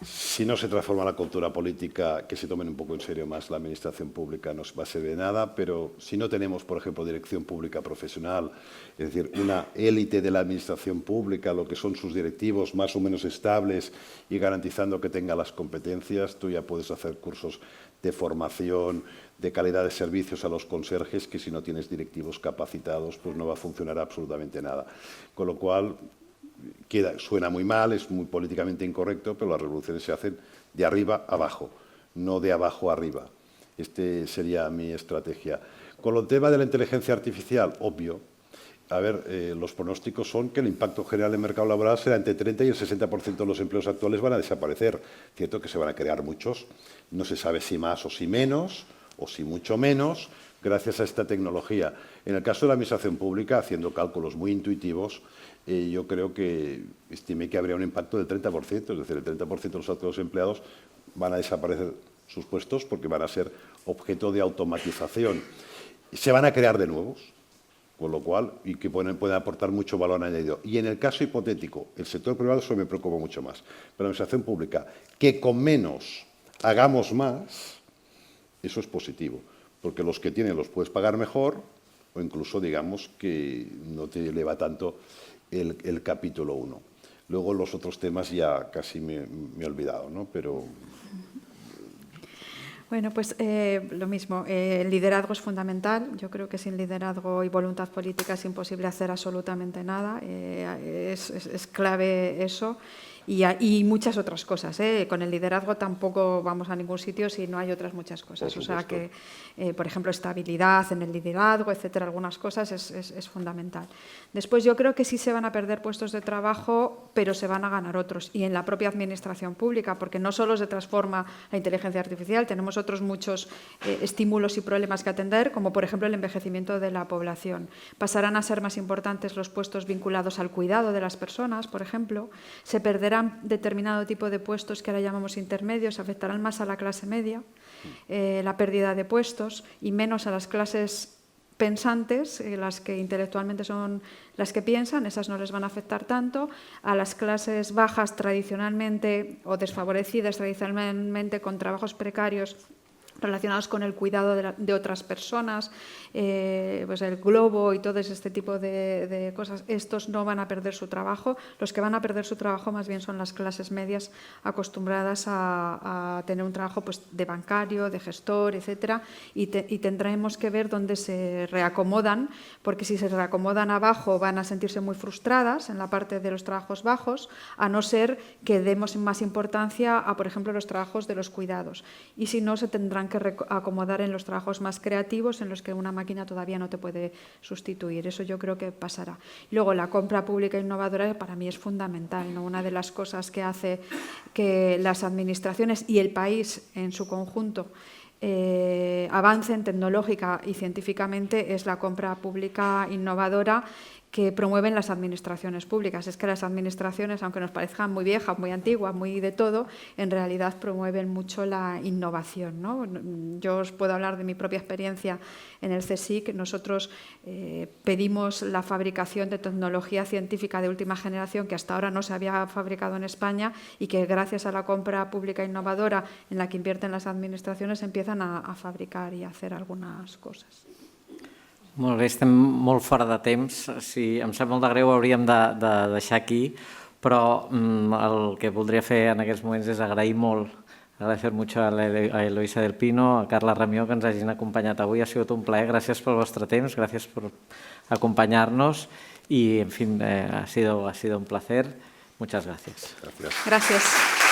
Si no se transforma la cultura política, que se tomen un poco en serio más la administración pública, no va a servir de nada, pero si no tenemos, por ejemplo, dirección pública profesional, es decir, una élite de la administración pública, lo que son sus directivos más o menos estables y garantizando que tenga las competencias, tú ya puedes hacer cursos de formación, de calidad de servicios a los conserjes, que si no tienes directivos capacitados, pues no va a funcionar absolutamente nada. Con lo cual, suena muy mal, es muy políticamente incorrecto, pero las revoluciones se hacen de arriba a abajo, no de abajo a arriba. Este sería mi estrategia. Con el tema de la inteligencia artificial, obvio. A ver, los pronósticos son que el impacto general del mercado laboral será entre 30 y el 60% de los empleos actuales van a desaparecer. Cierto que se van a crear muchos, no se sabe si más o si menos, o si mucho menos, gracias a esta tecnología. En el caso de la administración pública, haciendo cálculos muy intuitivos, yo creo que estimé que habría un impacto del 30%, es decir, el 30% de los actuales empleados van a desaparecer sus puestos porque van a ser objeto de automatización. Se van a crear de nuevos, con lo cual, y que pueden aportar mucho valor añadido. Y en el caso hipotético, el sector privado, eso me preocupa mucho más, pero la administración pública, que con menos hagamos más, eso es positivo, porque los que tienen los puedes pagar mejor o incluso, digamos, que no te eleva tanto el capítulo 1. Luego los otros temas ya casi me he olvidado, ¿no? Pero... Bueno, pues lo mismo, el liderazgo es fundamental. Yo creo que sin liderazgo y voluntad política es imposible hacer absolutamente nada. Es clave eso. Y muchas otras cosas. Con el liderazgo tampoco vamos a ningún sitio si no hay otras muchas cosas. O sea que, por ejemplo, estabilidad en el liderazgo, etcétera, algunas cosas es fundamental. Después yo creo que sí se van a perder puestos de trabajo, pero se van a ganar otros. Y en la propia administración pública, porque no solo se transforma la inteligencia artificial, tenemos otros muchos estímulos y problemas que atender, como por ejemplo el envejecimiento de la población. Pasarán a ser más importantes los puestos vinculados al cuidado de las personas, por ejemplo. Se perderán determinado tipo de puestos que ahora llamamos intermedios, afectarán más a la clase media, la pérdida de puestos, y menos a las clases pensantes, las que intelectualmente son las que piensan, esas no les van a afectar tanto. A las clases bajas tradicionalmente o desfavorecidas tradicionalmente con trabajos precarios relacionados con el cuidado de otras personas, pues el globo y todo este tipo de cosas, estos no van a perder su trabajo. Los que van a perder su trabajo más bien son las clases medias acostumbradas a tener un trabajo pues, de bancario, de gestor, etcétera, y tendremos que ver dónde se reacomodan, porque si se reacomodan abajo van a sentirse muy frustradas en la parte de los trabajos bajos, a no ser que demos más importancia a, por ejemplo, los trabajos de los cuidados. Y si no, se tendrán que acomodar en los trabajos más creativos, en los que una máquina todavía no te puede sustituir. Eso yo creo que pasará. Luego, la compra pública innovadora para mí es fundamental, ¿no? Una de las cosas que hace que las administraciones y el país en su conjunto avancen tecnológica y científicamente es la compra pública innovadora que promueven las administraciones públicas. Es que las administraciones, aunque nos parezcan muy viejas, muy antiguas, muy de todo, en realidad promueven mucho la innovación, ¿no? Yo os puedo hablar de mi propia experiencia en el CSIC. Nosotros pedimos la fabricación de tecnología científica de última generación que hasta ahora no se había fabricado en España y que gracias a la compra pública innovadora en la que invierten las administraciones empiezan a fabricar y a hacer algunas cosas. Molt bé, estem molt fora de temps. Si em sap molt de greu, hauríem de deixar aquí, però el que voldria fer en aquests moments és agrair molt, agradecer mucho a Eloisa del Pino, a Carla Ramió, que ens hagin acompanyat avui. Ha sigut un plaer. Gràcies pel vostre temps, gràcies por acompañarnos y, en fin, ha sido un placer. Muchas gracias. Gracias.